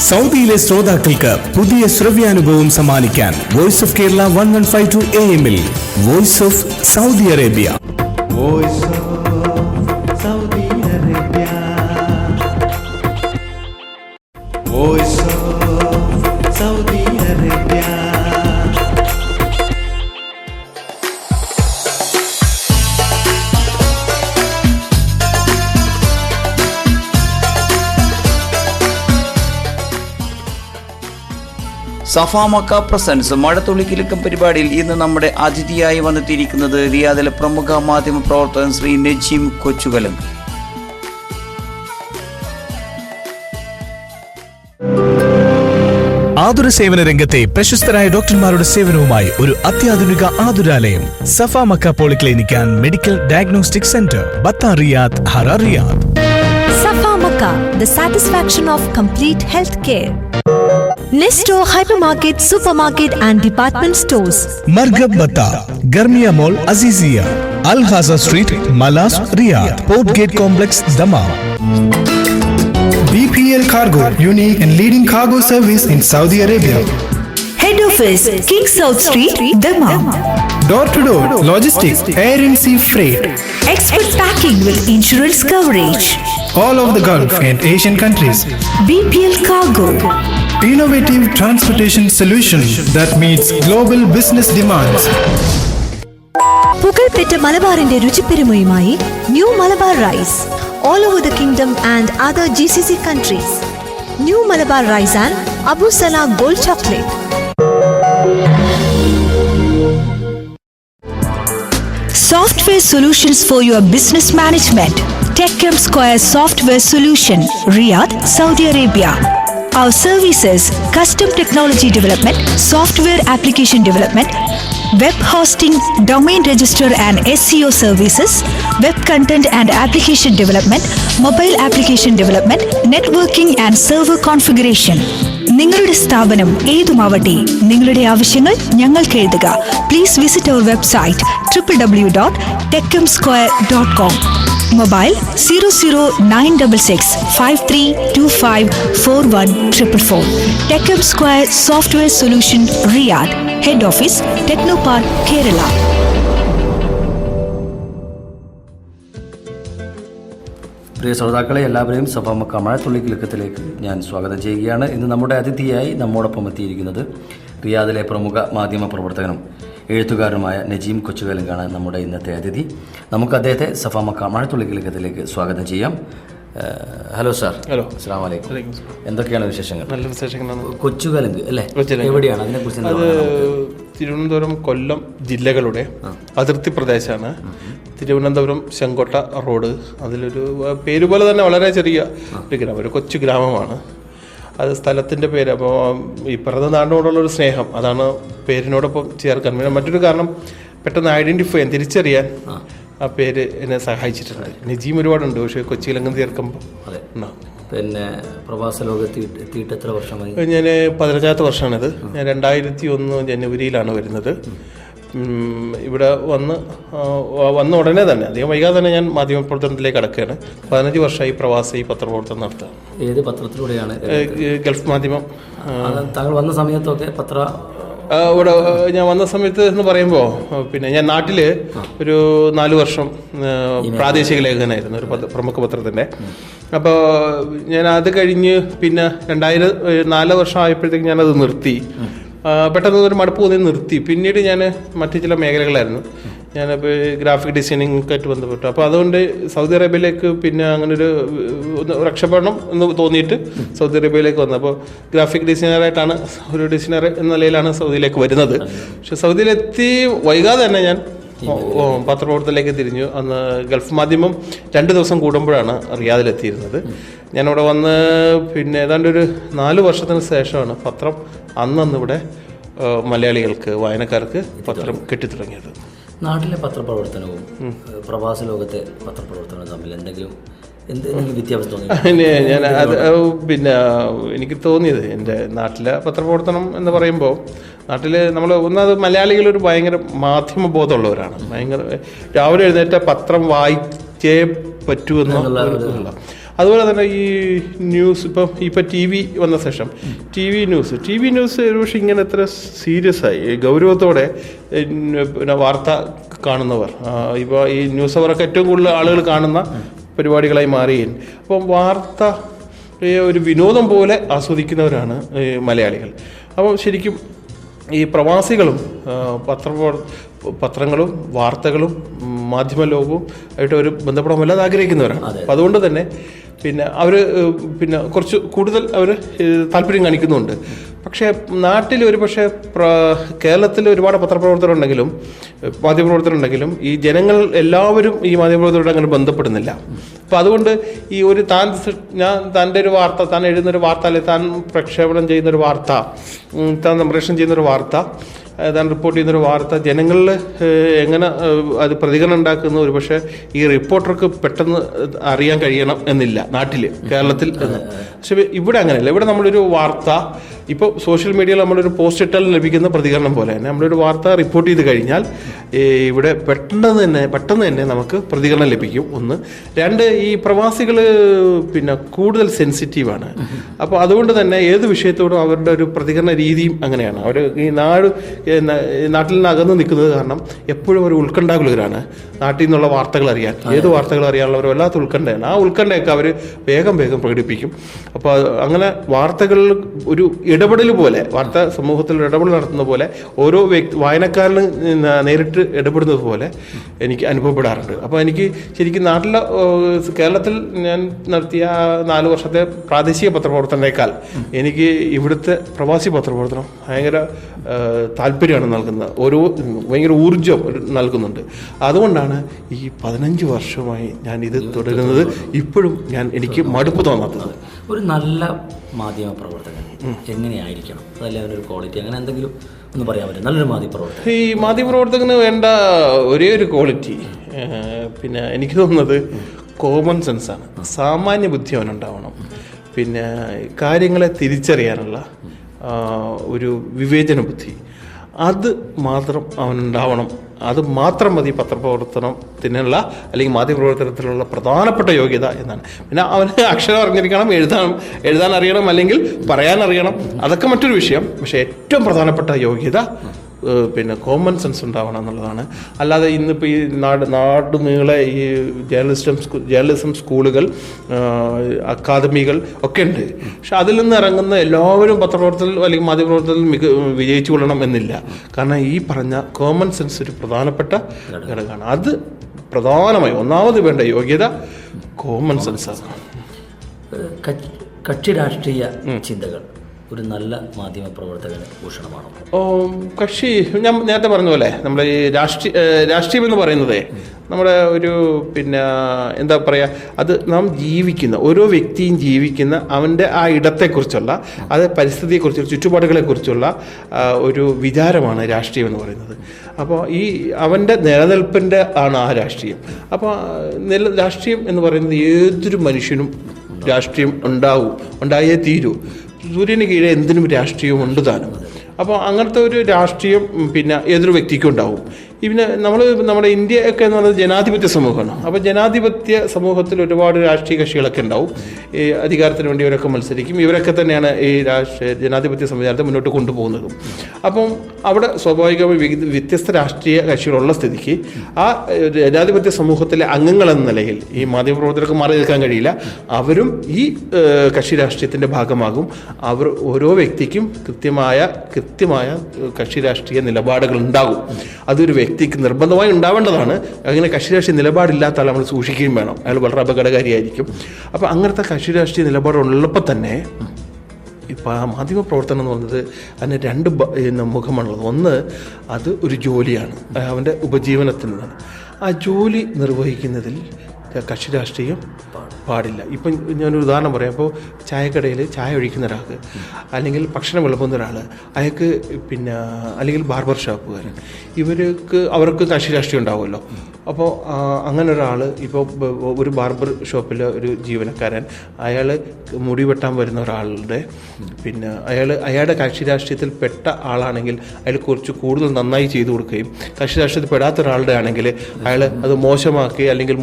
സൗദിയിലെ ശ്രോതാക്കൾക്ക് പുതിയ ശ്രവ്യാനുഭവം സമ്മാനിക്കാൻ വോയിസ് ഓഫ് കേരള 1152 AM -ൽ voice of Saudi Arabia. Voice of Saudi Arabia. Voice of Saudi Arabia. Safa Makkah presents മഴത്തുള്ളിക്കിലുക്കം പരിപാടിയിൽ ഇന്ന് നമ്മുടെ അതിഥിയായി വന്നെത്തിയിരിക്കുന്നത് റിയാദിലെ പ്രമുഖ മാധ്യമ പ്രവർത്തകൻ ശ്രീ നജീം കൊച്ചുകലം. ആതുര സേവന രംഗത്തെ പ്രശസ്തരായ ഡോക്ടർമാരുടെ സേവനവുമായി ഒരു അത്യാധുനിക ആതുരാലയം. Safa Makkah polyclinic and medical diagnostic centre, Batha Riyadh, Hara Riyadh. Safa Makkah, the satisfaction of complete health care. Nesto hypermarket, supermarket and department stores. Margab Bata, Garmia Mall, Azizia, Al Haza Street, Malas, Riyadh, Port Gate Complex, Dammam. BPL Cargo, unique and leading cargo service in Saudi Arabia. Head office, King South Street, Dammam. Door-to-door logistics, air and sea freight. Expert packing with insurance coverage. All over the Gulf and Asian countries. BPL Cargo. Innovative transportation solution that meets global business demands. പുകൾപെറ്റ മലബാറിന്റെ രുചിപ്പെരുമയുമായി new Malabar rice. All over the kingdom and other GCC countries. New Malabar Rice and Abu Sana Gold Chocolate. Software solutions for your business management. Techcom Square Software Solution, Riyadh, Saudi Arabia. Our services: custom technology development, software application development, web hosting, domain register and SEO services, web content and application development, mobile application development, networking and server configuration. നിങ്ങളുടെ സ്ഥാപനം ഏതുമാവട്ടെ, നിങ്ങളുടെ ആവശ്യങ്ങൾ ഞങ്ങൾക്ക് എഴുതുക. Please visit our website www.techcomsquare.com. Mobile 00966 53254144. Techum Square Software Solution, Riyadh. Head Office, Technopark, Kerala. പ്രിയ ശ്രോതാക്കളെ, എല്ലാവരെയും സഭാമക്ക മഴത്തുള്ളി കിലുക്കത്തിലേക്ക് ഞാൻ സ്വാഗതം ചെയ്യുകയാണ്. ഇന്ന് നമ്മുടെ അതിഥിയായി നമ്മോടൊപ്പം എത്തിയിരിക്കുന്നത് റിയാദിലെ പ്രമുഖ മാധ്യമ പ്രവർത്തകനും എഴുത്തുകാരനുമായ നജീം കൊച്ചുകലുങ്കാണ് നമ്മുടെ ഇന്നത്തെ അതിഥി. നമുക്ക് അദ്ദേഹത്തെ സഭാമക്ക മഴത്തുള്ളി കിലുക്കത്തിലേക്ക് സ്വാഗതം ചെയ്യാം. Hello sir. ഹലോ, അസ്സലാമു അലൈക്കും. എന്തൊക്കെയാണ് വിശേഷങ്ങൾ? നല്ല വിശേഷങ്ങളാണ്. കൊച്ചുകലുങ്ക് അല്ലേ, എവിടെയാണ്? അതിനെക്കുറിച്ച് അത് തിരുവനന്തപുരം കൊല്ലം ജില്ലകളുടെ അതിർത്തി പ്രദേശമാണ്. തിരുവനന്തപുരം ചെങ്കോട്ട റോഡ്, അതിലൊരു പേര് പോലെ തന്നെ വളരെ ചെറിയ ഒരു ഗ്രാമം, ഒരു കൊച്ചു ഗ്രാമമാണ്. അത് സ്ഥലത്തിൻ്റെ പേര്. അപ്പോൾ ഈ പിറന്ന നാടിനോടുള്ളൊരു സ്നേഹം, അതാണ് പേരിനോടൊപ്പം ചേർക്കാൻ. പിന്നെ മറ്റൊരു കാരണം, പെട്ടെന്ന് ഐഡൻറ്റിഫൈ ചെയ്യാൻ, തിരിച്ചറിയാൻ ആ പേര് എന്നെ സഹായിച്ചിട്ടുണ്ട്. നജീം ഒരുപാടുണ്ട്, പക്ഷേ കൊച്ചിയിലങ്ങ് ചേർക്കുമ്പോൾ. പിന്നെ പ്രവാസ ലോകത്ത് എത്തിയിട്ട് എത്ര വർഷമായി? ഞാൻ 15ാമത്തെ വർഷമാണിത്. ഞാൻ 2001 ജനുവരിയിലാണ് വരുന്നത്. ഇവിടെ വന്ന ഉടനെ തന്നെ, അധികം വൈകാതെ തന്നെ ഞാൻ മാധ്യമപ്രവർത്തനത്തിലേക്ക് കടക്കുകയാണ്. 15 വർഷമായി പ്രവാസി പത്രപ്രവർത്തനം നടത്തുക. ഏത് പത്രത്തിലൂടെയാണ്? ഗൾഫ് മാധ്യമം. താങ്കൾ വന്ന സമയത്തൊക്കെ ഇവിടെ ഞാൻ വന്ന സമയത്ത് എന്ന് പറയുമ്പോൾ, പിന്നെ ഞാൻ നാട്ടിൽ ഒരു 4 വർഷം പ്രാദേശിക ലേഖകനായിരുന്നു, ഒരു പ്രമുഖ പത്രത്തിൻ്റെ. അപ്പോൾ ഞാൻ അത് കഴിഞ്ഞ് പിന്നെ 2004 വർഷം ആയപ്പോഴത്തേക്ക് ഞാനത് നിർത്തി. പെട്ടെന്ന് ഒരു മടുപ്പ് തോന്നി നിർത്തി. പിന്നീട് ഞാൻ മറ്റു ചില മേഖലകളായിരുന്നു. ഞാനിപ്പോൾ ഗ്രാഫിക് ഡിസൈനിങ്ങായിട്ട് ബന്ധപ്പെട്ടു. അപ്പോൾ അതുകൊണ്ട് സൗദി അറേബ്യയിലേക്ക് പിന്നെ അങ്ങനൊരു രക്ഷപ്പെടണം എന്ന് തോന്നിയിട്ട് സൗദി അറേബ്യയിലേക്ക് വന്നു. അപ്പോൾ ഗ്രാഫിക് ഡിസൈനറായിട്ടാണ്, ഒരു ഡിസൈനർ എന്ന നിലയിലാണ് സൗദിയിലേക്ക് വരുന്നത്. പക്ഷെ സൗദിയിലെത്തി വൈകാതെ തന്നെ ഞാൻ പത്രപ്രവർത്തനത്തിലേക്ക് തിരിഞ്ഞു. അന്ന് ഗൾഫ് മാധ്യമം 2 ദിവസം കൂടുമ്പോഴാണ് റിയാദിലെത്തിയിരുന്നത്. ഞാനിവിടെ വന്ന് പിന്നെ ഏതാണ്ട് ഒരു 4 വർഷത്തിന് ശേഷമാണ് പത്രം അന്നിവിടെ മലയാളികൾക്ക്, വായനക്കാർക്ക് പത്രം കിട്ടിത്തുടങ്ങിയത്. നാട്ടിലെ പത്രപ്രവർത്തനവും പ്രവാസ ലോകത്തെ പത്രപ്രവർത്തനവും തമ്മിൽ എന്തെങ്കിലും വ്യത്യാസം തോന്നി? ഞാൻ അത് പിന്നെ എനിക്ക് തോന്നിയത്, എൻ്റെ നാട്ടിലെ പത്രപ്രവർത്തനം എന്ന് പറയുമ്പോൾ, നാട്ടിൽ നമ്മൾ ഒന്നത് മലയാളികളൊരു ഭയങ്കര മാധ്യമബോധമുള്ളവരാണ്. ഭയങ്കര രാവിലെ എഴുന്നേറ്റ പത്രം വായിച്ചേ പറ്റുമെന്നുള്ള. അതുപോലെ തന്നെ ഈ ന്യൂസ്, ഇപ്പം ടി വി വന്ന ശേഷം ടി വി ന്യൂസ് ഒരുപക്ഷെ ഇങ്ങനെ എത്ര സീരിയസ് ആയി ഗൗരവത്തോടെ പിന്നെ വാർത്ത കാണുന്നവർ, ഇപ്പോൾ ഈ ന്യൂസ് അവരൊക്കെ ഏറ്റവും കൂടുതൽ ആളുകൾ കാണുന്ന പരിപാടികളായി മാറുകയും, അപ്പം വാർത്ത ഒരു വിനോദം പോലെ ആസ്വദിക്കുന്നവരാണ് മലയാളികൾ. അപ്പോൾ ശരിക്കും ഈ പ്രവാസികളും പത്രങ്ങളും വാർത്തകളും മാധ്യമ ലോകവും ആയിട്ട് അവർ ബന്ധപ്പെടാൻ വല്ലാതെ ആഗ്രഹിക്കുന്നവരാണ്. അപ്പം അതുകൊണ്ട് തന്നെ പിന്നെ അവർ പിന്നെ കുറച്ച് കൂടുതൽ അവർ താല്പര്യം കാണിക്കുന്നുണ്ട്. പക്ഷേ നാട്ടിൽ ഒരു പക്ഷേ കേരളത്തിൽ ഒരുപാട് പത്രപ്രവർത്തകരുണ്ടെങ്കിലും മാധ്യമപ്രവർത്തകരുണ്ടെങ്കിലും ഈ ജനങ്ങൾ എല്ലാവരും ഈ മാധ്യമപ്രവർത്തകരോട് അങ്ങനെ ബന്ധപ്പെടുന്നില്ല. അപ്പം അതുകൊണ്ട് ഈ ഒരു തൻ്റെ ഒരു വാർത്ത, താൻ എഴുതുന്നൊരു വാർത്ത, അല്ലെങ്കിൽ താൻ പ്രക്ഷേപണം ചെയ്യുന്നൊരു വാർത്ത, താൻ സംപ്രേഷണം ചെയ്യുന്നൊരു വാർത്ത, താൻ റിപ്പോർട്ട് ചെയ്യുന്നൊരു വാർത്ത ജനങ്ങളിൽ എങ്ങനെ അത് പ്രതികരണം ഉണ്ടാക്കുന്ന ഒരു പക്ഷേ ഈ റിപ്പോർട്ടർക്ക് പെട്ടെന്ന് അറിയാൻ കഴിയണം എന്നില്ല നാട്ടിൽ, കേരളത്തിൽ. പക്ഷേ ഇവിടെ അങ്ങനെയല്ല. ഇവിടെ നമ്മളൊരു വാർത്ത ഇപ്പോൾ സോഷ്യൽ മീഡിയയിൽ നമ്മളൊരു പോസ്റ്റ് ഇട്ടാൽ ലഭിക്കുന്ന പ്രതികരണം പോലെ തന്നെ നമ്മളൊരു വാർത്ത റിപ്പോർട്ട് ചെയ്ത് കഴിഞ്ഞാൽ ഇവിടെ പെട്ടെന്ന് തന്നെ നമുക്ക് പ്രതികരണം ലഭിക്കും. 1. 2, ഈ പ്രവാസികൾ പിന്നെ കൂടുതൽ സെൻസിറ്റീവാണ്. അപ്പോൾ അതുകൊണ്ട് തന്നെ ഏത് വിഷയത്തോടും അവരുടെ ഒരു പ്രതികരണ രീതിയും അങ്ങനെയാണ്. അവർ ഈ നാട്ടിൽ നിന്ന് അകന്ന് നിൽക്കുന്നത് കാരണം എപ്പോഴും ഒരു ഉത്കണ്ഠാകുലരാണ്. നാട്ടിൽ നിന്നുള്ള വാർത്തകൾ അറിയാൻ, ഏത് വാർത്തകൾ അറിയാനുള്ള ഒരു വല്ലാത്ത ഉത്കണ്ഠയാണ്. ആ ഉത്കണ്ഠയൊക്കെ അവർ വേഗം പ്രകടിപ്പിക്കും. അപ്പോൾ അങ്ങനെ വാർത്തകളിൽ ഒരു ഇടപെടൽ പോലെ, വാർത്താ സമൂഹത്തിൽ ഇടപെടൽ നടത്തുന്ന പോലെ, ഓരോ വായനക്കാരന് നേരിട്ട് ഇടപെടുന്നത് പോലെ എനിക്ക് അനുഭവപ്പെടാറുണ്ട്. അപ്പോൾ എനിക്ക് ശരിക്കും കേരളത്തിൽ ഞാൻ നടത്തിയ 4 വർഷത്തെ പ്രാദേശിക പത്രപ്രവർത്തനത്തേക്കാൾ എനിക്ക് ഇവിടുത്തെ പ്രവാസി പത്രപ്രവർത്തനം ഭയങ്കര താല്പര്യമാണ് നൽകുന്നത്. ഭയങ്കര ഊർജ്ജം നൽകുന്നുണ്ട്. അതുകൊണ്ടാണ് ഈ 15 വർഷമായി ഞാൻ ഇത് തുടരുന്നത്. ഇപ്പോഴും എനിക്ക് മടുപ്പ് തോന്നാത്തത്. ഒരു നല്ല മാധ്യമ പ്രവർത്തകൻ എങ്ങനെയായിരിക്കണം? അതല്ലേ അവനൊരു ക്വാളിറ്റി, അങ്ങനെ എന്തെങ്കിലും ഒന്ന് പറയാൻ പറ്റും? നല്ലൊരു മാധ്യമപ്രവർത്തകൻ, ഈ മാധ്യമപ്രവർത്തകന് വേണ്ട ഒരേ ഒരു ക്വാളിറ്റി പിന്നെ എനിക്ക് തോന്നുന്നത് കോമൺ സെൻസാണ്. സാമാന്യ ബുദ്ധി അവനുണ്ടാവണം. പിന്നെ കാര്യങ്ങളെ തിരിച്ചറിയാനുള്ള ഒരു വിവേചന ബുദ്ധി, അത് മാത്രം അവനുണ്ടാവണം. അത് മാത്രം മതി പത്രപ്രവർത്തനത്തിനുള്ള അല്ലെങ്കിൽ മാധ്യമപ്രവർത്തനത്തിനുള്ള പ്രധാനപ്പെട്ട യോഗ്യത എന്നാണ്. പിന്നെ അവന് അക്ഷരം അറിഞ്ഞിരിക്കണം, എഴുതാൻ അറിയണം, അല്ലെങ്കിൽ പറയാൻ അറിയണം, അതൊക്കെ മറ്റൊരു വിഷയം. പക്ഷേ ഏറ്റവും പ്രധാനപ്പെട്ട യോഗ്യത കോമൺ സെൻസ് ഉണ്ടാവണം എന്നുള്ളതാണ്. അല്ലാതെ ഇന്നിപ്പോൾ ഈ നാട് നീളെ ഈ ജേർണലിസം സ്കൂളുകൾ, അക്കാദമികൾ ഒക്കെ ഉണ്ട്. പക്ഷെ അതിൽ നിന്ന് ഇറങ്ങുന്ന എല്ലാവരും പത്രപ്രവർത്തനത്തിൽ അല്ലെങ്കിൽ മാധ്യമപ്രവർത്തനത്തിൽ വിജയിച്ചു കൊള്ളണം എന്നില്ല. കാരണം ഈ പറഞ്ഞ കോമൺ സെൻസ് ഒരു പ്രധാനപ്പെട്ട ഘടകമാണ്. അത് പ്രധാനമായി ഒന്നാമത് വേണ്ട യോഗ്യത കോമൺ സെൻസാണ്. കക്ഷി രാഷ്ട്രീയ ചിന്തകൾ ഒരു നല്ല മാധ്യമ പ്രവർത്തകന് ഭൂഷണമാണോ? കക്ഷി, ഞാൻ നേരത്തെ പറഞ്ഞ പോലെ നമ്മുടെ ഈ രാഷ്ട്രീയം എന്ന് പറയുന്നത് നമ്മുടെ ഒരു എന്താ പറയുക, അത് നാം ജീവിക്കുന്ന ഓരോ വ്യക്തിയും ജീവിക്കുന്ന അവൻ്റെ ആ ഇടത്തെക്കുറിച്ചുള്ള, അത് പരിസ്ഥിതിയെക്കുറിച്ചുള്ള, ചുറ്റുപാടുകളെക്കുറിച്ചുള്ള ഒരു വിചാരമാണ് രാഷ്ട്രീയം എന്ന് പറയുന്നത്. അപ്പോൾ ഈ അവൻ്റെ നിലനിൽപ്പിൻ്റെ ആണ് ആ രാഷ്ട്രീയം. അപ്പോൾ രാഷ്ട്രീയം എന്ന് പറയുന്നത് ഏതൊരു മനുഷ്യനും രാഷ്ട്രീയം ഉണ്ടായേ തീരൂ. സൂര്യന് കീഴെ എന്തിനും രാഷ്ട്രീയം ഉണ്ട് താനും. അപ്പോൾ അങ്ങനത്തെ ഒരു രാഷ്ട്രീയം ഏതൊരു വ്യക്തിക്കും ഉണ്ടാവും. പിന്നെ നമ്മുടെ ഇന്ത്യയൊക്കെ എന്ന് പറയുന്നത് ജനാധിപത്യ സമൂഹമാണ്. അപ്പോൾ ജനാധിപത്യ സമൂഹത്തിൽ ഒരുപാട് രാഷ്ട്രീയ കക്ഷികളൊക്കെ ഉണ്ടാവും. ഈ അധികാരത്തിന് വേണ്ടി ഇവരൊക്കെ മത്സരിക്കും. ഇവരൊക്കെ തന്നെയാണ് ഈ ജനാധിപത്യ സംവിധാനത്തെ മുന്നോട്ട് കൊണ്ടുപോകുന്നതും. അപ്പം അവിടെ സ്വാഭാവികമായി വ്യത്യസ്ത രാഷ്ട്രീയ കക്ഷികളുള്ള സ്ഥിതിക്ക് ആ ജനാധിപത്യ സമൂഹത്തിലെ അംഗങ്ങളെന്ന നിലയിൽ ഈ മാധ്യമപ്രവർത്തകർക്ക് മാറി നിൽക്കാൻ കഴിയില്ല. അവരും ഈ കക്ഷി രാഷ്ട്രീയത്തിൻ്റെ ഭാഗമാകും. അവർ ഓരോ വ്യക്തിക്കും കൃത്യമായ കക്ഷി രാഷ്ട്രീയ നിലപാടുകൾ ഉണ്ടാകും. അതൊരു വ്യക്തിക്ക് നിർബന്ധമായി ഉണ്ടാവേണ്ടതാണ്. അങ്ങനെ കക്ഷി രാഷ്ട്രീയ നിലപാടില്ലാത്ത ആൾ നമ്മൾ സൂക്ഷിക്കുകയും വേണം. അയാൾ വളരെ അപകടകാരിയായിരിക്കും. അപ്പോൾ അങ്ങനത്തെ കക്ഷി രാഷ്ട്രീയ നിലപാടുള്ളപ്പോൾ തന്നെ ഇപ്പോൾ മാധ്യമ പ്രവർത്തനം എന്ന് പറയുന്നത് അതിന് രണ്ട് മുഖമാണുള്ളത്. ഒന്ന്, അത് ഒരു ജോലിയാണ്, അവൻ്റെ ഉപജീവനത്തിൽ നിന്നാണ്. ആ ജോലി നിർവഹിക്കുന്നതിൽ കക്ഷി രാഷ്ട്രീയം പാടില്ല. ഇപ്പം ഞാനൊരു ഉദാഹരണം പറയാം. അപ്പോൾ ചായക്കടയിൽ ചായ ഒഴിക്കുന്ന ഒരാൾക്ക്, അല്ലെങ്കിൽ ഭക്ഷണം വിളമ്പുന്ന ഒരാൾ, അയാൾക്ക് അല്ലെങ്കിൽ ബാർബർ ഷോപ്പുകാരൻ, അവർക്ക് കക്ഷി രാഷ്ട്രീയം ഉണ്ടാവുമല്ലോ. അപ്പോൾ അങ്ങനെ ഒരാൾ, ഇപ്പോൾ ഒരു ബാർബർ ഷോപ്പിലെ ഒരു ജീവനക്കാരൻ, അയാൾ മുടി വെട്ടാൻ വരുന്ന ഒരാളുടെ അയാളുടെ കക്ഷി രാഷ്ട്രീയത്തിൽ പെട്ട ആളാണെങ്കിൽ അയാൾ കുറച്ച് കൂടുതൽ നന്നായി ചെയ്തു കൊടുക്കുകയും, കക്ഷി രാഷ്ട്രീയത്തിൽ പെടാത്ത ഒരാളുടെ ആണെങ്കിൽ അയാൾ അത് മോശമാക്കി അല്ലെങ്കിൽ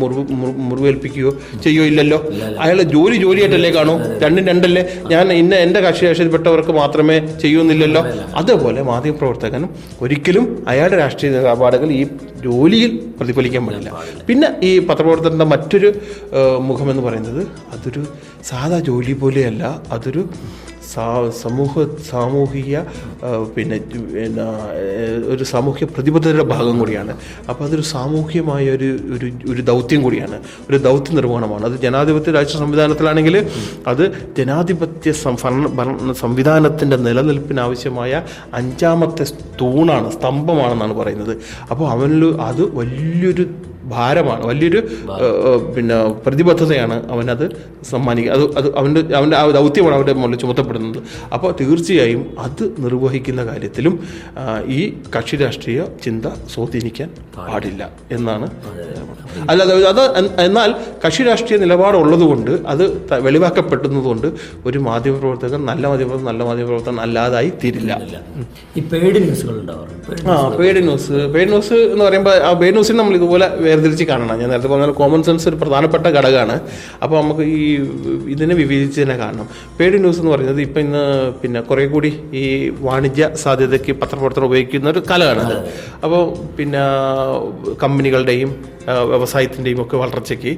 മുറിവേൽപ്പിക്കുകയോ ചെയ്യോ ഇല്ലല്ലോ. അയാൾ ജോലിയായിട്ടല്ലേ കാണൂ, രണ്ടും രണ്ടല്ലേ. ഞാൻ എൻ്റെ കക്ഷി രാഷ്ട്രീയത്തിൽപ്പെട്ടവർക്ക് മാത്രമേ ചെയ്യുന്നില്ലല്ലോ. അതേപോലെ മാധ്യമപ്രവർത്തകനും ഒരിക്കലും അയാളുടെ രാഷ്ട്രീയ നിലപാടുകൾ ഈ ജോലിയിൽ പ്രതിഫലിക്കാൻ പാടില്ല. പിന്നെ ഈ പത്രപ്രവർത്തനത്തിൻ്റെ മറ്റൊരു മുഖമെന്ന് പറയുന്നത് അതൊരു സാധാ ജോലി പോലെയല്ല, അതൊരു സാമൂഹിക ഒരു സാമൂഹ്യ പ്രതിബദ്ധതയുടെ ഭാഗം കൂടിയാണ്. അപ്പോൾ അതൊരു സാമൂഹ്യമായ ഒരു ദൗത്യം കൂടിയാണ്, ഒരു ദൗത്യ നിർവഹണമാണ്. അത് ജനാധിപത്യ രാഷ്ട്ര സംവിധാനത്തിലാണെങ്കിൽ അത് ജനാധിപത്യ സംവിധാനത്തിൻ്റെ നിലനിൽപ്പിനാവശ്യമായ 5ാമത്തെ തൂണാണ്, സ്തംഭമാണെന്നാണ് പറയുന്നത്. അപ്പോൾ അത് വലിയൊരു ഭാരമാണ്, വലിയൊരു പ്രതിബദ്ധതയാണ് അവനത് സമ്മാനിക്കുക. അത് അവൻ്റെ ആ ദൗത്യമാണ് അവൻ്റെ മുകളിൽ ചുമത്തപ്പെടുന്നത്. അപ്പോൾ തീർച്ചയായും അത് നിർവഹിക്കുന്ന കാര്യത്തിലും ഈ കക്ഷി രാഷ്ട്രീയ ചിന്ത സ്വാധീനിക്കാൻ പാടില്ല എന്നാണ്. അല്ലാതെ എന്നാൽ കക്ഷി രാഷ്ട്രീയ നിലപാടുള്ളതുകൊണ്ട് അത് വെളിവാക്കപ്പെടുന്നതുകൊണ്ട് ഒരു മാധ്യമപ്രവർത്തകൻ നല്ല മാധ്യമപ്രവർത്തകൻ അല്ലാതായി തീരില്ല. ഈ പെയ്ഡ് ന്യൂസുകൾ ഉണ്ടാവാറുണ്ട്. പെയ്ഡ് ന്യൂസ് എന്ന് പറയുമ്പോൾ ആ പെയ്ഡ് ന്യൂസിന് നമ്മൾ ഇതുപോലെ വേർതിരിച്ച് കാണണം. ഞാൻ നേരത്തെ പറഞ്ഞാൽ കോമൺ സെൻസ് ഒരു പ്രധാനപ്പെട്ട ഘടകമാണ്. അപ്പോൾ നമുക്ക് ഇതിനെ വിവേചിച്ച് തന്നെ കാണണം. പെയ്ഡ് ന്യൂസ് എന്ന് പറയുന്നത് ഇപ്പം ഇന്ന് കുറേ കൂടി ഈ വാണിജ്യ സാധ്യതയ്ക്ക് പത്രപ്രവർത്തനം ഉപയോഗിക്കുന്ന ഒരു കാലമാണത്. അപ്പോൾ കമ്പനികളുടെയും വ്യവസായത്തിൻ്റെയും ഒക്കെ വളർച്ചയ്ക്ക്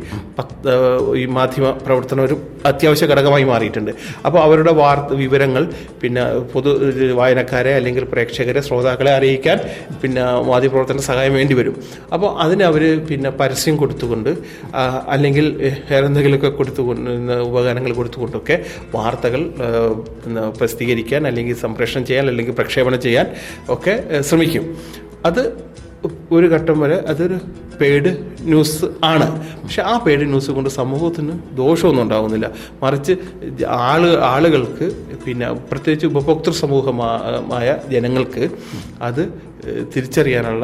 ഈ മാധ്യമ പ്രവർത്തനം ഒരു അത്യാവശ്യ ഘടകമായി മാറിയിട്ടുണ്ട്. അപ്പോൾ അവരുടെ വിവരങ്ങൾ പൊതു വായനക്കാരെ അല്ലെങ്കിൽ പ്രേക്ഷകരെ, ശ്രോതാക്കളെ അറിയിക്കാൻ മാധ്യമപ്രവർത്തന സഹായം വേണ്ടി വരും. അപ്പോൾ അതിന് അവർ പരസ്യം കൊടുത്തുകൊണ്ട് അല്ലെങ്കിൽ എന്തെങ്കിലുമൊക്കെ ഉപകരണങ്ങൾ കൊടുത്തുകൊണ്ടൊക്കെ വാർത്തകൾ പ്രസിദ്ധീകരിക്കാൻ അല്ലെങ്കിൽ സംപ്രേഷണം ചെയ്യാൻ അല്ലെങ്കിൽ പ്രക്ഷേപണം ചെയ്യാൻ ഒക്കെ ശ്രമിക്കും. അത് ഒരു ഘട്ടം വരെ അതൊരു പെയ്ഡ് ന്യൂസ് ആണ്. പക്ഷെ ആ പെയ്ഡ് ന്യൂസ് കൊണ്ട് സമൂഹത്തിന് ദോഷമൊന്നും ഉണ്ടാകുന്നില്ല. മറിച്ച് ആളുകൾക്ക് പ്രത്യേകിച്ച് ഉപഭോക്തൃ സമൂഹമായ ജനങ്ങൾക്ക് അത് തിരിച്ചറിയാനുള്ള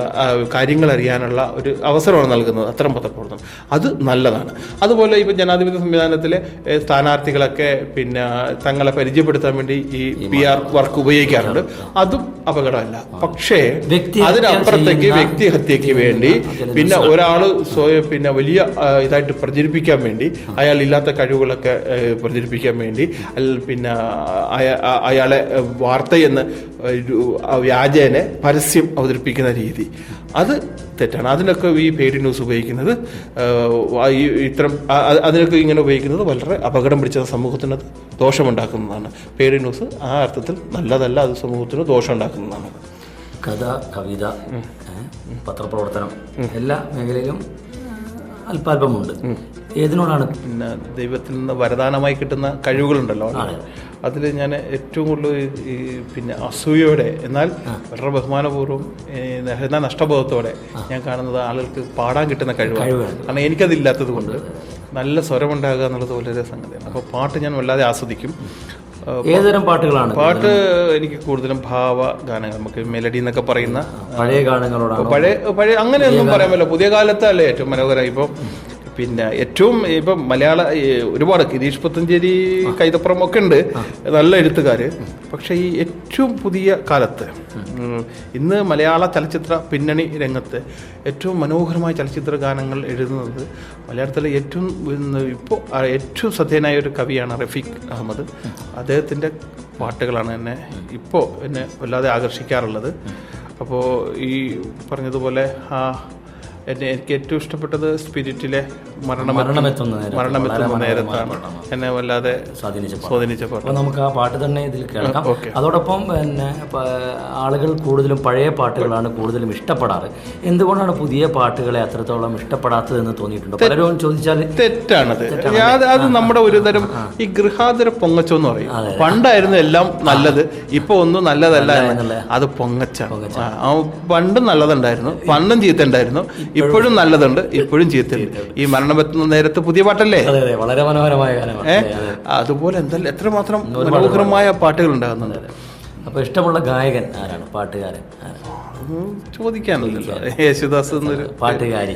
കാര്യങ്ങൾ അറിയാനുള്ള ഒരു അവസരമാണ് നൽകുന്നത് അത്തരം പത്രപ്രവർത്തനം. അത് നല്ലതാണ്. അതുപോലെ ഇപ്പോൾ ജനാധിപത്യ സംവിധാനത്തിലെ സ്ഥാനാർത്ഥികളൊക്കെ പിന്നെ തങ്ങളെ പരിചയപ്പെടുത്താൻ വേണ്ടി ഈ PR വർക്ക് ഉപയോഗിക്കാറുണ്ട്. അതും അപകടമല്ല. പക്ഷേ അതിനപ്പുറത്തേക്ക് വ്യക്തിഹത്യക്ക് വേണ്ടി പിന്നെ ഒരാൾ പിന്നെ വലിയ ഇതായിട്ട് പ്രചരിപ്പിക്കാൻ വേണ്ടി, അയാൾ ഇല്ലാത്ത കഴിവുകളൊക്കെ പ്രചരിപ്പിക്കാൻ വേണ്ടി, പിന്നെ അയാളെ വാർത്തയെന്ന് വ്യാജേന പരസ്യം അവതരിപ്പിക്കുന്ന രീതി, അത് തെറ്റാണ്. അതിനൊക്കെ ഈ പെയ്ഡ് ന്യൂസ് ഉപയോഗിക്കുന്നത് അതിനൊക്കെ ഇങ്ങനെ ഉപയോഗിക്കുന്നത് വളരെ അപകടം പിടിച്ച സമൂഹത്തിന് ദോഷമുണ്ടാക്കുന്നതാണ്. പെയ്ഡ് ന്യൂസ് ആ അർത്ഥത്തിൽ നല്ലതല്ല, അത് സമൂഹത്തിന് ദോഷം ഉണ്ടാക്കുന്നതാണ്. കഥ, കവിത, പത്രപ്രവർത്തനം എല്ലാ മേഖലയിലും അല്പാൽപമുണ്ട്. ഏതിനോടാണ്? പിന്നെ ദൈവത്തിൽ നിന്ന് വരദാനമായി കിട്ടുന്ന കഴിവുകളുണ്ടല്ലോ, അതിൽ ഞാൻ ഏറ്റവും കൂടുതൽ ഈ പിന്നെ അസൂയയോടെ എന്നാൽ വളരെ ബഹുമാനപൂർവ്വം എന്നാൽ നഷ്ടബോധത്തോടെ ഞാൻ കാണുന്നത് ആളുകൾക്ക് പാടാൻ കിട്ടുന്ന കഴിവാണ്. കാരണം എനിക്കതില്ലാത്തത് കൊണ്ട് നല്ല സ്വരമുണ്ടാകുക എന്നുള്ളത് വളരെ സംഗതിയാണ്. അപ്പോൾ പാട്ട് ഞാൻ വല്ലാതെ ആസ്വദിക്കും. ഏതുതരം പാട്ടുകളാണ്? പാട്ട് എനിക്ക് കൂടുതലും ഭാവ ഗാനങ്ങൾ, നമുക്ക് മെലഡി എന്നൊക്കെ പറയുന്ന പഴയ ഗാനങ്ങളോടാണ്. പഴയ അങ്ങനെയൊന്നും പറയാൻ പറ്റില്ല. പുതിയ കാലത്തല്ലേ ഏറ്റവും മനോഹരം. ഇപ്പം പിന്നെ ഏറ്റവും ഇപ്പം മലയാള ഒരുപാട് ഗിരീഷ് പുത്തഞ്ചേരി, കൈതപ്പുറം ഒക്കെ ഉണ്ട്, നല്ല എഴുത്തുകാർ. പക്ഷേ ഈ ഏറ്റവും പുതിയ കാലത്ത് ഇന്ന് മലയാള ചലച്ചിത്ര പിന്നണി രംഗത്ത് ഏറ്റവും മനോഹരമായ ചലച്ചിത്ര ഗാനങ്ങൾ എഴുതുന്നത് മലയാളത്തിലെ ഇപ്പോൾ ഏറ്റവും ശ്രദ്ധേയനായ ഒരു കവിയാണ് റഫീഖ് അഹമ്മദ്. അദ്ദേഹത്തിൻ്റെ പാട്ടുകളാണ് എന്നെ വല്ലാതെ ആകർഷിക്കാറുള്ളത്. അപ്പോൾ ഈ പറഞ്ഞതുപോലെ എനിക്ക് ഏറ്റവും ഇഷ്ടപ്പെട്ടത് സ്പിരിറ്റിലെ മരണമെത്തുന്ന നേരത്താണ് എന്നെ വല്ലാതെ സ്വാധീനിച്ച പാട്ട്. അപ്പോൾ നമുക്ക് ആ പാട്ട് തന്നെ ഇതിൽ കേൾക്കാം. അതോടൊപ്പം പിന്നെ ആളുകൾ കൂടുതലും പഴയ പാട്ടുകളാണ് കൂടുതലും ഇഷ്ടപ്പെടാറ്. എന്തുകൊണ്ടാണ് പുതിയ പാട്ടുകളെ അത്രത്തോളം ഇഷ്ടപ്പെടാത്തതെന്ന് തോന്നിയിട്ടുണ്ട്? പലരും ചോദിച്ചാൽ തെറ്റാണത്. അത് നമ്മുടെ ഒരു തരം ഈ ഗൃഹാതുര പൊങ്ങച്ചം എന്ന് പറയും. പണ്ടായിരുന്നു എല്ലാം നല്ലത്, ഇപ്പൊ ഒന്നും നല്ലതല്ല, അത് പൊങ്ങച്ച. പണ്ടും നല്ലതുണ്ടായിരുന്നു, പണ്ടും ചീത്ത ഉണ്ടായിരുന്നു, ഇപ്പോഴും നല്ലതുണ്ട്, ഇപ്പോഴും ചീത്തയുണ്ട്. ഈ മരണമെത്തുന്ന നേരത്ത് പുതിയ പാട്ടല്ലേ, വളരെ മനോഹരമായ അതുപോലെ എന്തായാലും എത്രമാത്രം മനോഹരമായ പാട്ടുകൾ ഉണ്ടാകുന്നുണ്ട്. അപ്പൊ ഇഷ്ടമുള്ള ഗായകൻ ആരാണ്? പാട്ടുകാരൻ ചോദിക്കാനല്ലോ. യേശുദാസ് എന്നൊരു പാട്ടുകാരി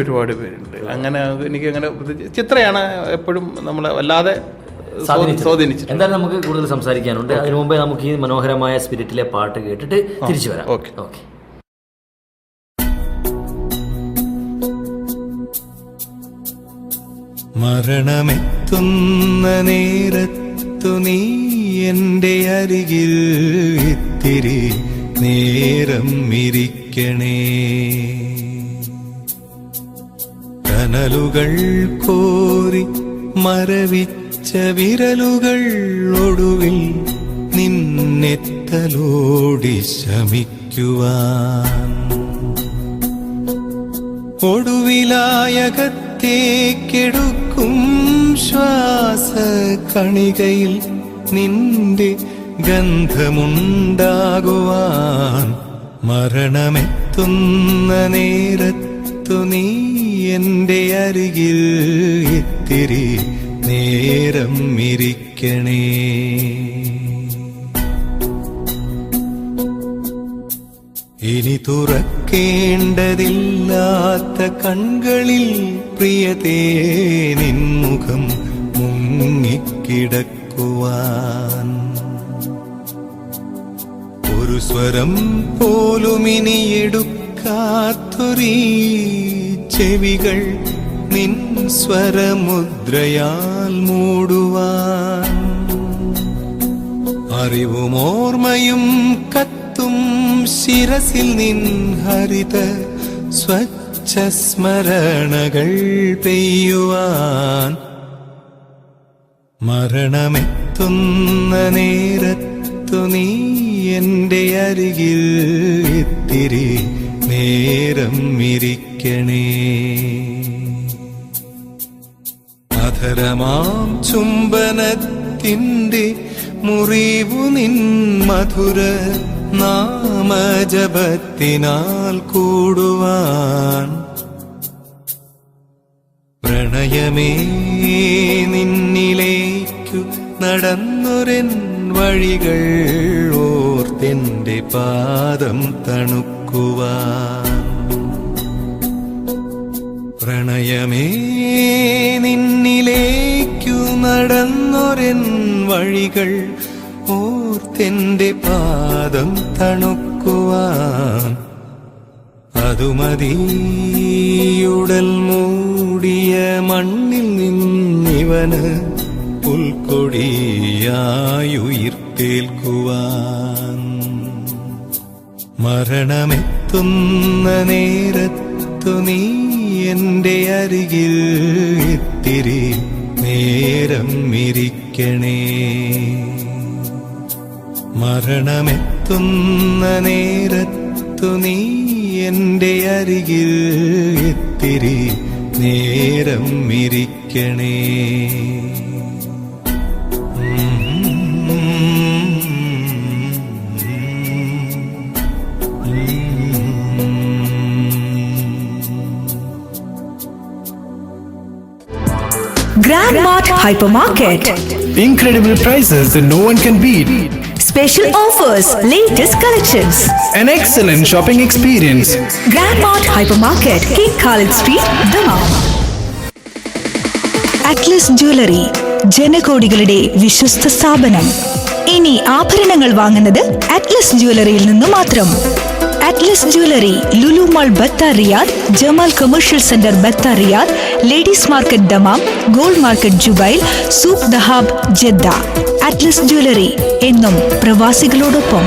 ഒരുപാട് പേരുണ്ട്. അങ്ങനെ എനിക്കങ്ങനെ ചിത്രയാണ് എപ്പോഴും നമ്മളെ വല്ലാതെ സ്വാധീനിച്ചു. എന്തായാലും നമുക്ക് കൂടുതൽ സംസാരിക്കാനുണ്ട്. അതിനു മുമ്പേ നമുക്ക് ഈ മനോഹരമായ സ്പിരിറ്റിലെ പാട്ട് കേട്ടിട്ട് തിരിച്ചു വരാം. ഓക്കെ. മരണമെത്തുന്ന നേരത്തു നീ എൻ്റെ അരികിൽ ഇത്തിരി നേരം ഇരിക്കണേ. കനലുകൾ കോരി മരവിച്ച വിരലുകൾ ഒടുവിൽ നിന്നെത്തലോടി ശമിക്കുവാൻ. ഒടുവിലായകത്തേക്കെടുക്കും ശ്വാസ കണികയിൽ നിന്റെ ഗന്ധമുണ്ടാകുവാൻ. മരണമെത്തുന്ന നേരത്തു നീ എൻ്റെ അരികിൽ ഇത്തിരി നേരം ഇരിക്കണേ. ഇനി തുറക്കേണ്ടതില്ലാത്ത കൺകളിൽ പ്രിയതേ നിൻമുഖം മുങ്ങിക്കിടക്കുവാൻ. ഒരു സ്വരം പോലും ഇനി എടുക്കാത്തൊരീ ചെവികൾ നിൻ സ്വരമുദ്രയാൽ മൂടുവാൻ. അറിവും ഓർമ്മയും കത്തും ശിരസിൽ നിൻ ഹരിത സ്വച്ഛ സ്മരണകൾ പെയ്യുവാൻ. മരണമെത്തുന്ന നേരത്തു നീ എൻ്റെ അരികിൽ ഇത്തിരി നേരം ഇരിക്കണേ. അധരമാം ചുംബനത്തിൻ്റെ മുറിവു നിൻ മധുര നാമജപത്തിനാൽ കൂടുവാൻ. പ്രണയമേ നിന്നിലേക്കു നടന്നൊരെൻ വഴികൾ ഓർത്ത് ഓർത്തെന്റെ പാദം തണുക്കുവാൻ. പ്രണയമേ നിന്നിലേക്കു നടന്നൊരെൻ വഴികൾ ഓർത്തെന്റെ പാദം തണുക്കുവാൻ. അതുമതിയുടൽ മൂടിയ മണ്ണിൽ നിന്നിവന് പുൽക്കൊടിയായുയിർത്തേൽക്കുവാൻ. മരണമെത്തുന്ന നേരത്തു നീ എന്റെ അരികിൽ ഇത്തിരി നേരം ഇരിക്കണേ. മരണമെത്തുന്ന നേരത്തു നീ എന്റെ അരികിൽ ഇത്തിരി നേരം ഇരിക്കണേ. Grand Mart Hypermarket. Incredible prices that no one can beat. Special offers, latest collections. An excellent shopping experience. Grand Mart Hypermarket, King Khalid Street, Dammam. Atlas Jewelry, ജനകോടികളുടെ വിശ്വസ്ത സ്ഥാപനം. ഇനി ആഭരണങ്ങൾ വാങ്ങുന്നത് അറ്റ്ലസ് ജ്വല്ലറിയിൽ നിന്ന് മാത്രം. Atlas jewellery, Lulu mall Batha Riyadh, Jamal commercial centre Batha Riyadh, ladies market Dammam, gold market Jubail, Souq Dahab Jeddah. Atlas jewellery എന്നും പ്രവാസികളോടൊപ്പം.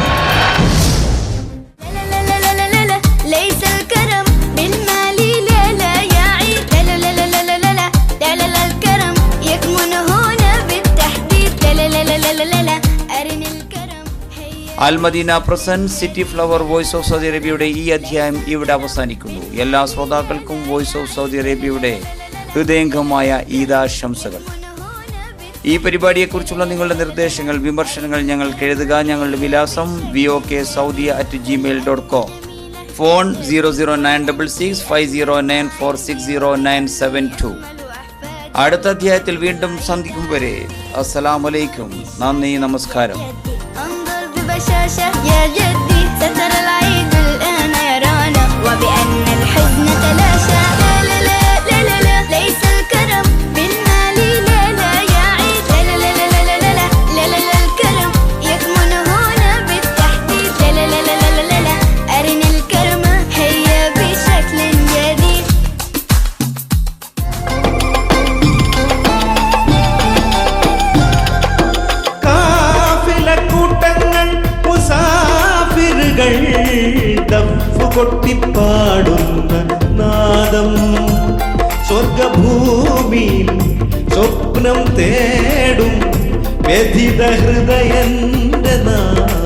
Almadina present city flower voice of Saudi അറേബ്യയുടെ ഈ അധ്യായം ഇവിടെ അവസാനിക്കുന്നു. എല്ലാ ശ്രോതാക്കൾക്കും വോയിസ് ഓഫ് സൗദി അറേബ്യയുടെ ഹൃദയംഗമായ ഈദാശംസകൾ. ഈ പരിപാടിയെക്കുറിച്ചുള്ള നിങ്ങളുടെ നിർദ്ദേശങ്ങൾ, വിമർശനങ്ങൾ ഞങ്ങൾക്ക് എഴുതുക. ഞങ്ങളുടെ വിലാസം VOKSaudi@gmail.com. ഫോൺ 009665094600972. അടുത്ത അധ്യായത്തിൽ വീണ്ടും സന്ധിക്കും വരെ അസ്സലാമലൈക്കും. നന്ദി, നമസ്കാരം. بشاشة يا جدي ستر العيد الآن يرانا وبأن الحزن تلاشى. لا لا لا لا لا لا ليس الكرم بالمال. لا لا يا عيد. لا لا لا لا لا لا لا لا لا لا الكرم يكمن هنا بالتحديد. لا لا لا لا لا لا لا أرني الكرم هيا بشكل جديد. കൊട്ടിപ്പാടുന്ന നാദം സ്വർഗഭൂമിയിൽ സ്വപ്നം തേടും വ്യഥിത ഹൃദയന്റെ നാദം.